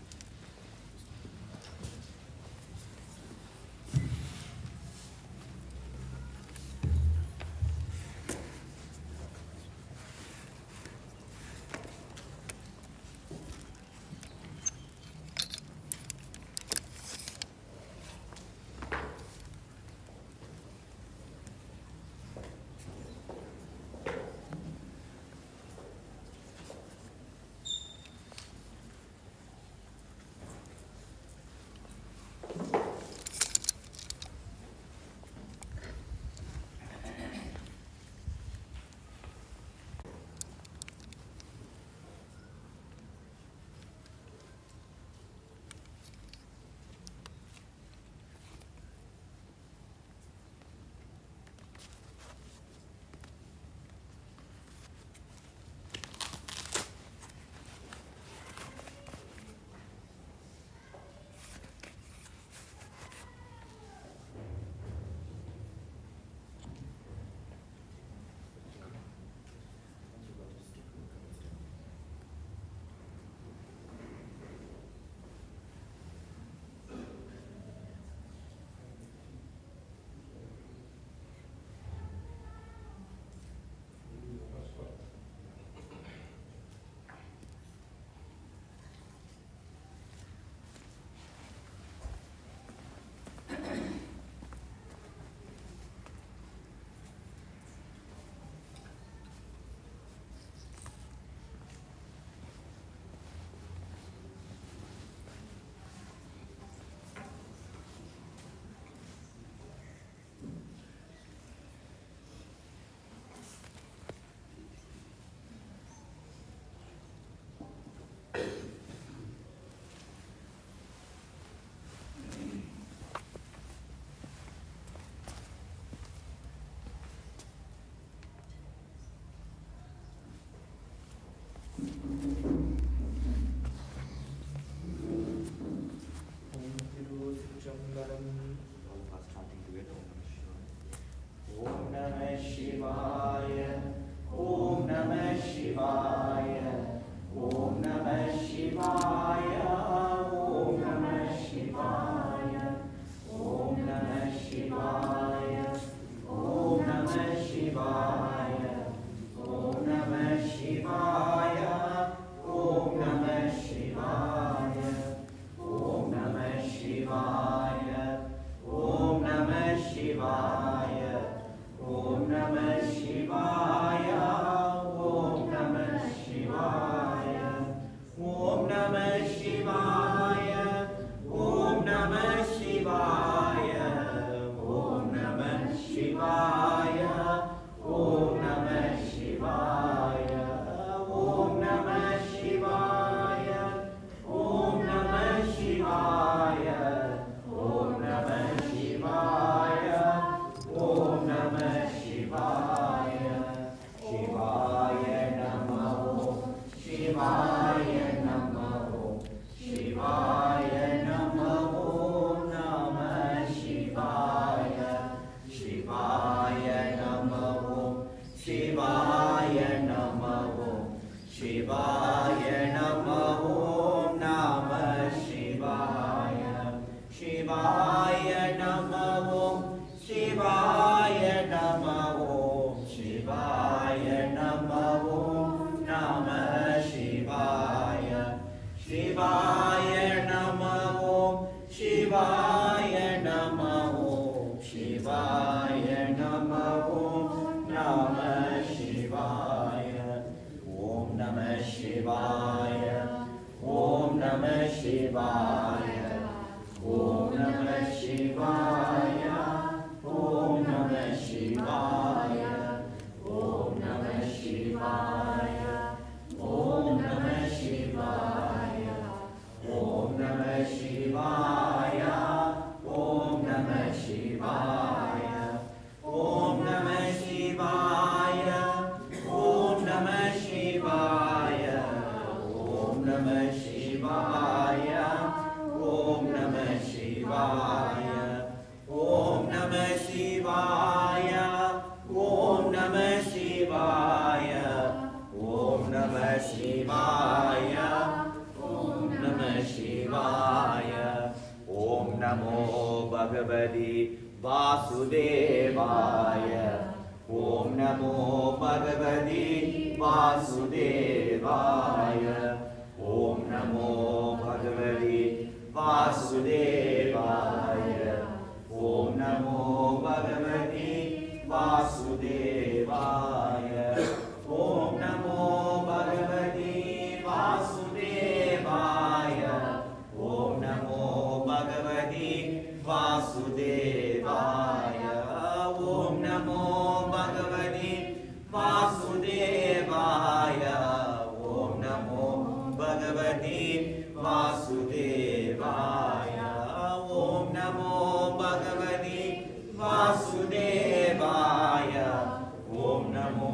वासुदेवाय ॐ नमो भगवते वासुदेवाय ॐ नमो भगवते वासुदेवाय ॐ नमो भगवते वासुदेवाय ॐ नमो भगवते वासुदेवाय ॐ नमो भगवते वासुदेवाय ॐ नमो भगवते वासुदेवाय ॐ नमो भगवते वासुदेवाय ॐ नमो भगवते वासुदेवाय ॐ नमो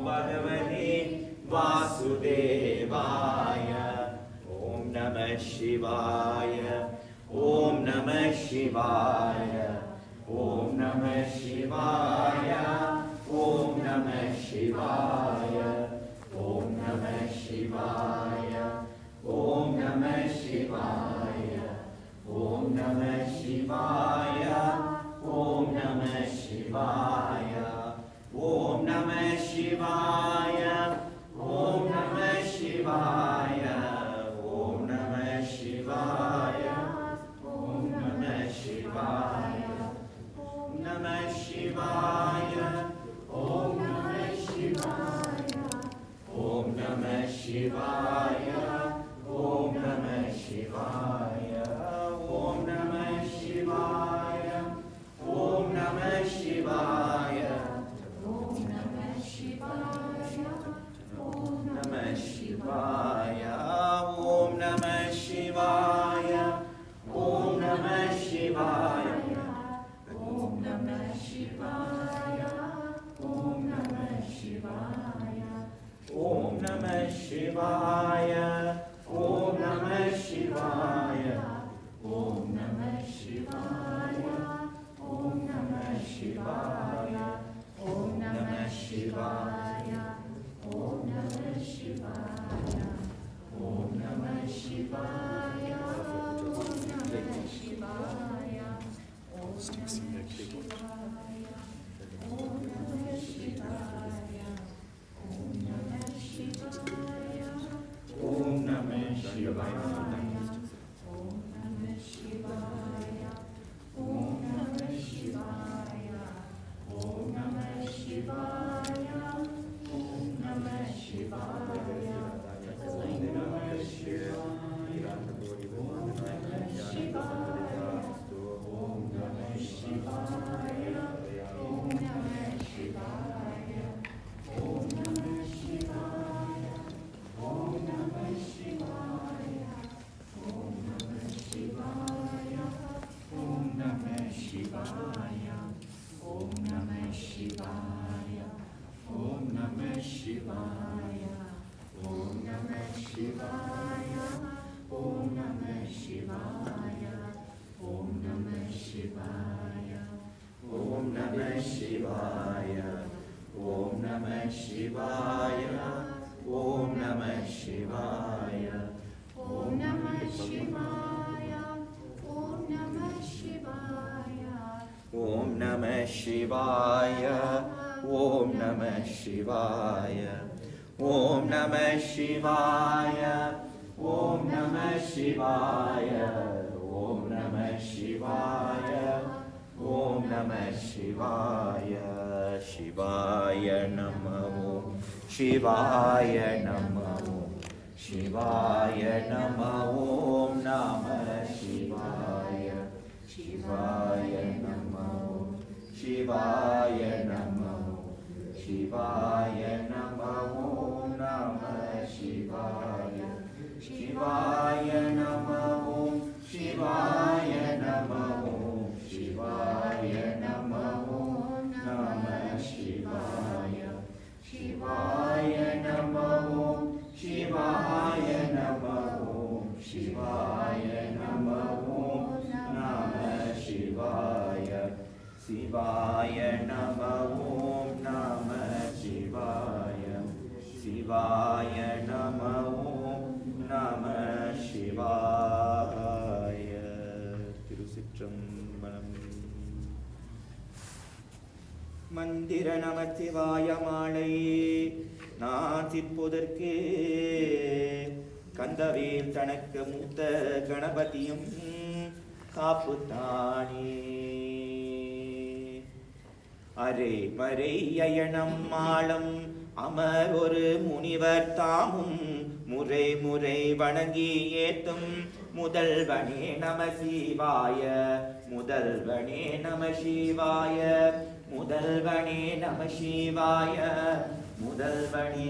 भगवते वासुदेवाय ॐ नमः शिवाय ॐ नमः शिवाय ॐ नमः शिवाय ॐ नमः शिवाय ॐ नमः शिवाय ॐ नमः शिवाय ॐ नमः शिवाय ॐ नमः शिवाय ॐ नमः शिवाय ॐ नमः शिवाय ॐ नमः शिवाय ॐ नमः शिवाय नमः शिवाय ॐ नमः शिवाय ॐ नमः शिवाय ॐ नमः शिवाय ॐ नमः शिवाय ॐ नमः शिवाय ॐ नमः शिवाय ॐ नमः शिवाय ॐ नमः शिवाय ॐ नमः शिवाय ॐ नमः शिवाय ॐ नमः शिवाय ॐ नमः शिवाय ॐ नमः शिवाय ॐ नमः शिवाय ॐ नमः शिवाय ॐ नमः शिवाय ॐ नमः शिवाय ॐ नमः शिवाय शिवाय ॐ नमः शिवाय ॐ नमः शिवाय ॐ नमः शिवाय ॐ नमः शिवाय ॐ नमः शिवाय शिवाय नमः शिवाय नमः शिवाय नमः ॐ नमः शिवाय शिवाय नमः शिवाय नमः शिवाय नमः ॐ नमः शिवाय शिवाय नमः शिवाय नमः शिवाय नमः नमः शिवाय शिवाय नमः शिवाय नमः शिवाय नमः नमः शिवाय शिवाय नमः नमः शिवाय शिवाय नमः नमः शिवाय திருச்சிற்றம்பலம் மந்திர நம சிவாய மாலை நான் சிற்பதற்கு கந்தவேல் தனக்கு மூத்த கணபதியும் காப்புத்தானே. அரே மறை அயனம் மாளம் அமர் ஒரு முனிவர் தாமும் முறை முறை வணங்கி ஏத்தும் முதல்வனே நம சிவாய, முதல்வனே நம சிவாய, முதல்வனே நம சிவாய, முதல்வனே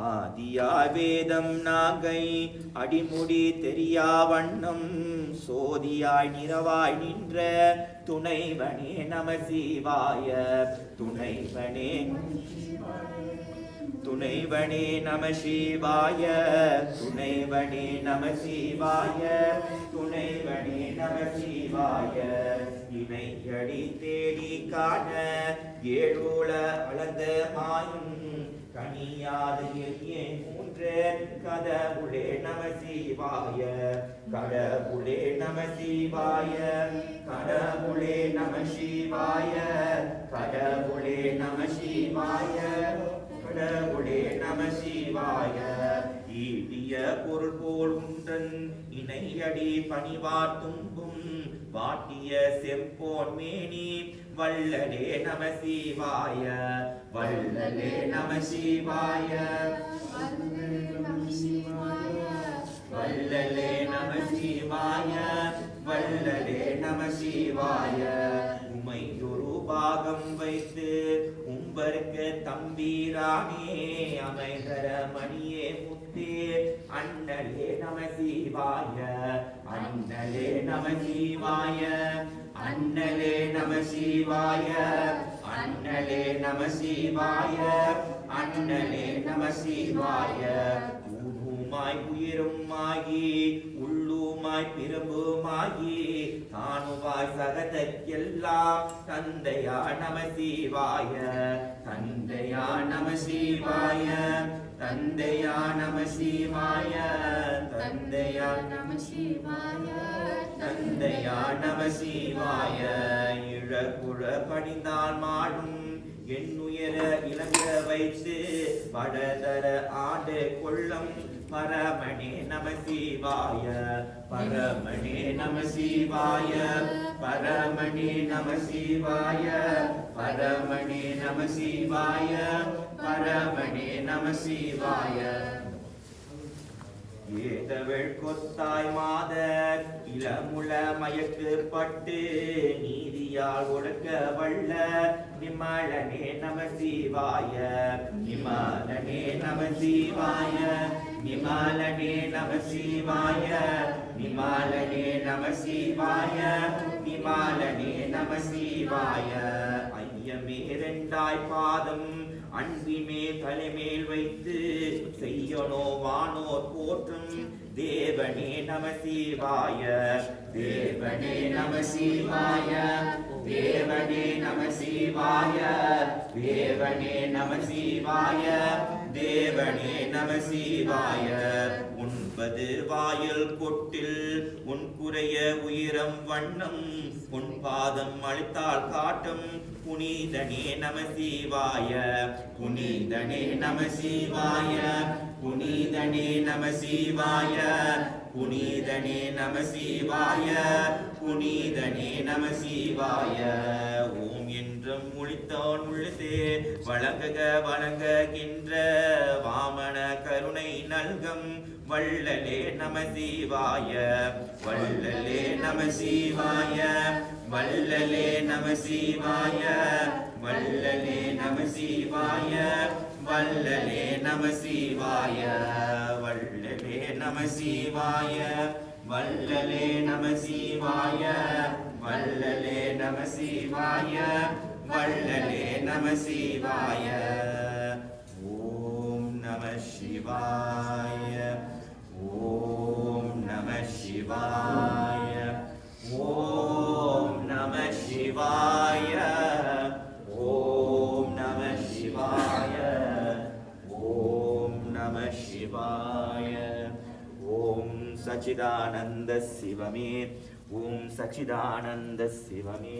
ஆதியா வேதம் நாகை அடிமுடி தெரியா வண்ணம் சோதியாய் நிறவாய் நின்ற துணைவனே நம சிவாய, துணைவனே துணைவனே நம சிவாய, துணைவனே நம சிவாய, துணைவனே நம சிவாய. இணையடி தேடி காண ஏழோள அளந்த மாயும் கனியாது ஏன் மூன்று கடவுளே நம சிவாய, கடவுளே நம சிவாய, கடவுளே நம சிவாய, கடவுளே நம சிவாய, கடவுளே நம சிவாய. ஈட்டிய பொருள் போல் உன்றன் இணையடி பணிவார் தும்பும் வாட்டிய செம்போன் மேனி வள்ளலே நம சிவாய, வள்ளலே நம சிவாய, வள்ளலே நம சிவாய, வள்ளலே நம சிவாய. உமை ஒரு பாகம் வைத்து உம்பருக்கு தம்பீரானே அமைதர மணியே முத்தே அண்ணலே நம சிவாய, அண்ணலே நம சிவாய, அண்ணலே நம சிவாய, அண்ணலே நம சிவாய, அண்ணலே நம சிவாய. ஊருமாய் உயிருமாகி உள்ளுமாய் பிரபுமாகி தானுவாய் சகதற்கெல்லாம் தந்தையா நம சிவாய, தந்தையா நம சிவாய, தந்தையா நம சிவாய, தந்தையா நம சிவாய, தந்தையா நம சிவாய. இழகுழ பணிந்தால் மாடும் எண்ணுயர இளங்க வைத்து படதர ஆடு கொள்ளம் பரமணே நம சிவாய, பரமணே நம சிவாய, பரமணே நம சிவாய, பரமணே நம சிவாய, பரமணே நம சிவாய. ஏதவள் கொத்தாய் மாதர் இளமுள மயக்கப்பட்டு நீதியால் ஒடுக்க வல்ல நிமலனே நம சிவாய, நிமலனே நம சிவாய, நிமலனே நம சிவாய, நிமலனே நம சிவாய, நிமலனே நம சிவாய. ஐயமே இரண்டாய் பாதம் அன்பிமே தலைமேல் வைத்து செய்யனோ வானோர் போற்றும் தேவனே நம சிவாய, தேவனே நம சிவாய, தேவனே நம சிவாய, தேவனே நம சிவாய, தேவனே நம சிவாய. உண்பது வாயில் கொட்டில் உன் குறைய உயிரம் வண்ணம் உன் பாதம் அளித்தால் காட்டும் புனிதனே நம சிவாய, புனிதனே நம சிவாய, புனிதனே நம சிவாய, புனிதனே நம சிவாய, புனிதனே நம சிவாய. ஓம் என்றும் ஒளித்தான் உள்ளதே வழங்குக வழங்குகின்ற வாமன கருணை நல்கம் வள்ளலே நம சிவாய, வள்ளலே நம சிவாய, வள்ளலே நம சிவாய, வள்ளலே நம சிவாய, வள்ளலே நம சிவாய, வள்ளலே நம சிவாய, வள்ளலே நம சிவாய, வள்ளலே நம சிவாய, வள்ளலே நம சிவாய. ஓம் நம சிவாய, ஓம் நம சிவாய, ஓம் நம சிவாய, ஓம் நம சிவாய, ஓம் நம சிவாய. ஓம் சச்சிதானந்த சிவமே ஓம் சச்சிதானந்த சிவமே,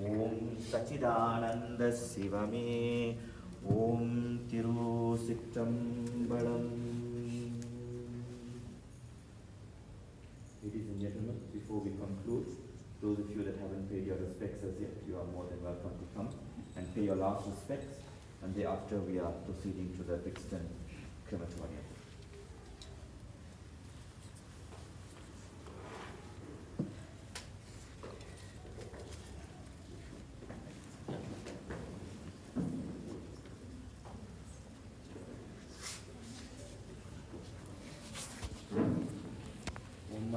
ஓம் சச்சிதானந்த சிவமே, ஓம் திருச்சிற்றம்பலம். Ladies and gentlemen, before we conclude, those of you that haven't paid your respects as yet, you are more than welcome to come and pay your last respects, and thereafter we are proceeding to the Brixton crematorium.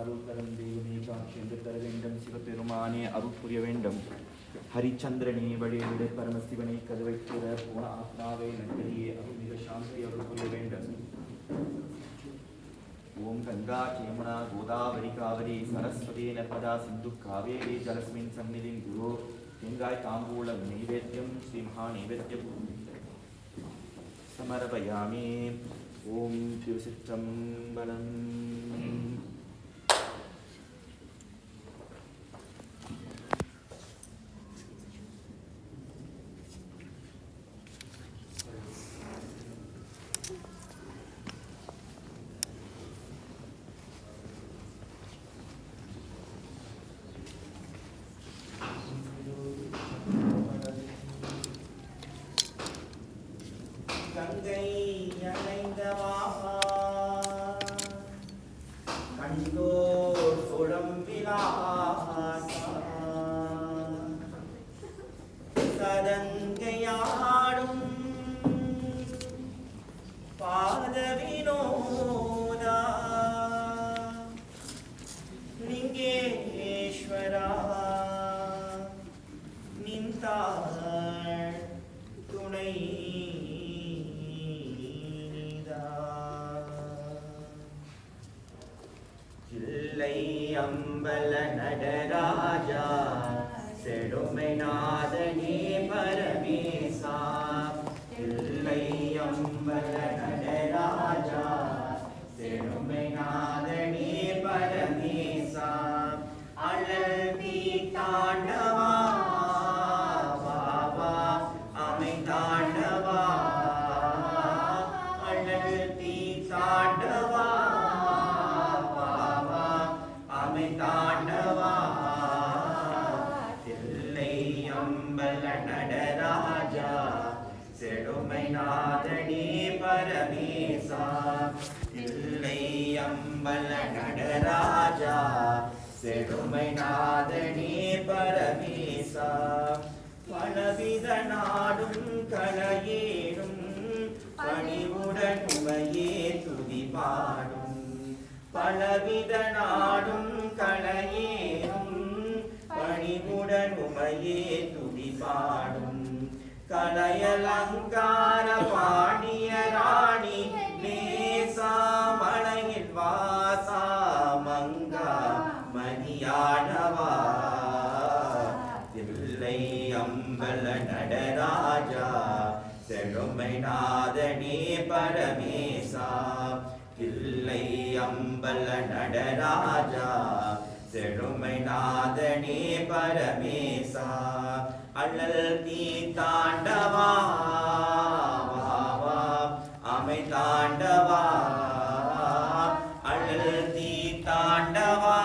அருள்தரம் தெய்வமே காட்சி என்று தர வேண்டும், சிவபெருமானே அருள் புரிய வேண்டும். ஹரிச்சந்திரனே வழிவிட பரமசிவனை கதவை திற, போன ஆத்மாவே நன்றியே அருள்மிக சாந்தி அருள் புரிய வேண்டும். ஓம் கங்கா யமுனா கோதாவரி காவிரி சரஸ்வதி நர்மதா சிந்து காவேரி ஜலஸ்மின் சந்நிதின் குரு தேங்காய் தாம்பூலம் நைவேத்தியம் ஸ்ரீ மகா நைவேத்தியம் சமர்ப்பயாமி. ஓம் திருச்சிற்றம்பலம். கங்கை அணைந்தவா கண்டோர் சுழம்பிலாசா சதங்கையாடும் பாதவினோதா லிங்கேஸ்வரா நின்றாள் துணை அம்பல நடராஜா செடுமை நாதனே பரமேசா. இல்லை அம்பல நடராஜா செடுமை நாதனே பரமேசா. அழல் தீ தாண்டவா பாபா அமை தாண்டவா. அழல் தீ தாண்டவா தாண்டவா. தில்லை அம்பல நடராஜா செடுமை நாதனே பரமேசா. தில்லை அம்பல நடராஜா செடுமை நாதனே பரமேசா. பலவித நாடும் களையேடும் பணிவுடன் உமையே துதி பாடும். பலவித நாடும் களையேறும் பணிவுடன் உமையே துதி பாடும். கலையலங்கார பாணிய ராணி நேசா மலையில் வாசா மங்கா மணியாடவா. தில்லை அம்பல நடராஜா செழுமை நாதனே பரமேசா. தில்லை அம்பல நடராஜா செழுமை நாதனே பரமேசா. அழல் தீ தாண்டவா அமை தாண்டவா. அழல் தீ தாண்டவா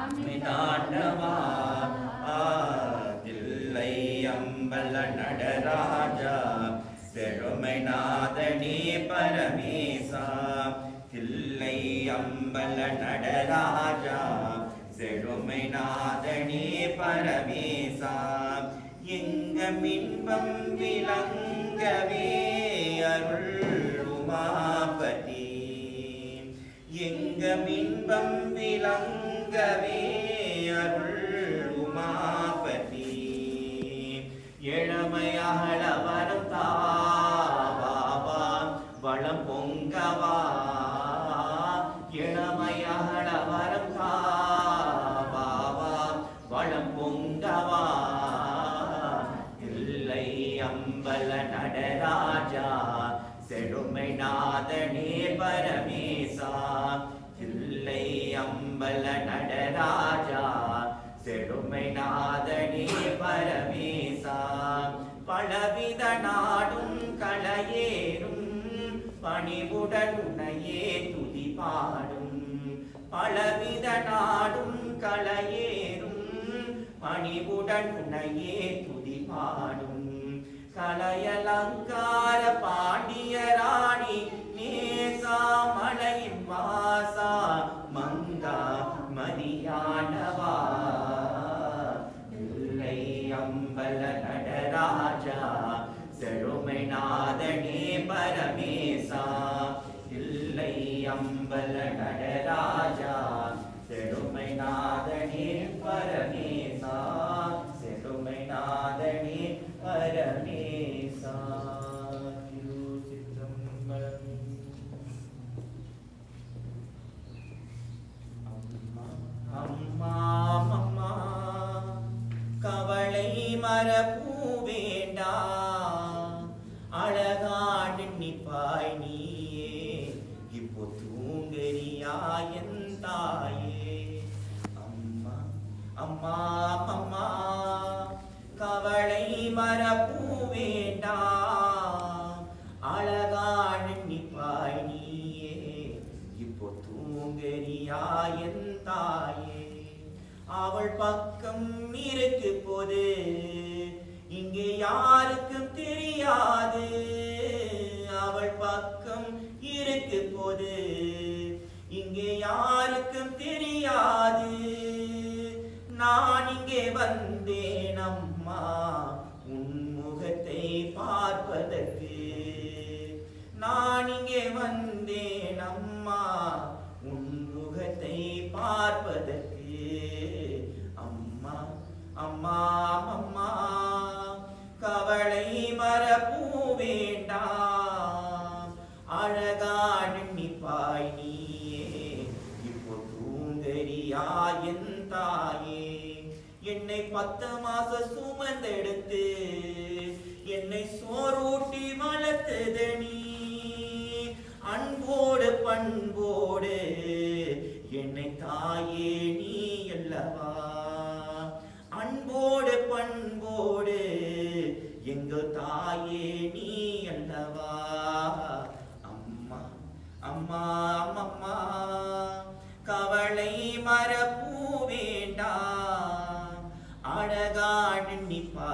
அமை தாண்டவா. தில்லை அம்பல நடராஜா செழுமை நாதனே பரமேசா. தில்லை அம்பல நடராஜா செழுமை நாதனே பரமேசா. எங்க மின்பம் விளங்கவே அருள் உமாபதி. எங்க மின்பம் விளங்கவே அருள் உமாபதி. இளமையாள வரம் தாவா வளம் பொங்கவா. இளமையாள வரம் தாவா வளம் பொங்கவா. இல்லை அம்பல நடராஜா செழுமை நாதனே பரமேசா. இல்லை அம்ப நடராஜா செழுமை நாதனே பரமேசா பலவித நாடும் களையேறும் பணிவுடன் உன்னையே துதி பாடும் பலவித நாடும் களையேறும் பணிவுடன் உன்னையே துதி பாடும் கலையலங்கார பாண்டியராணி நேசா மலையின் வாசா மங்கா மதியானவா இல்லை அம்பல நடராஜா செழுமை நாதனே பரமேசா இல்லை அம்பல நடராஜா செழுமை நாதனே பரமேசா செழுமை நாதனே பரமேசா திருச்சிற்றம்பலம். அம்மா அம்மா கவலை மறப்பூ வேண்டாம் அழகாடு நிப்பாய் நீயே இப்போ தூங்கறியா என் தாயே அம்மா அம்மா அம்மா கவலை மறப்பூ வேண்டாம் அழகாடு நிப்பாய் நீயே இப்போ தூங்கறியா என் தாயே அவள் பக்கம் இருக்கு போது இங்கே யாருக்கும் தெரியாது அவள் பக்கம் இருக்கு போது இங்கே யாருக்கும் தெரியாது நான் இங்கே வந்தேன் அம்மா உன் முகத்தை பார்ப்பதற்கு நான் இங்கே வந்தேன் அம்மா உன் முகத்தை பார்ப்பதற்கு அம்மா அம்மா அம்மா கவலை மறப்பூ வேண்டாம் அழகாடு நிப்பாய் நீயே இப்போ தூங்கறியா என் தாயே என்னை 10 மாசம் சுமந்தெடுத்து என்னை சோறூட்டி வளர்த்தது நீ அன்போடு பண்போடு என்னை தாயே நீ அல்லவா அன்போடு பண்போடு எங்கள் தாயே நீ அல்லவா அம்மா அம்மா அம்மா கவலை மறப்பூ வேண்டாம் அழகாடு நிப்பா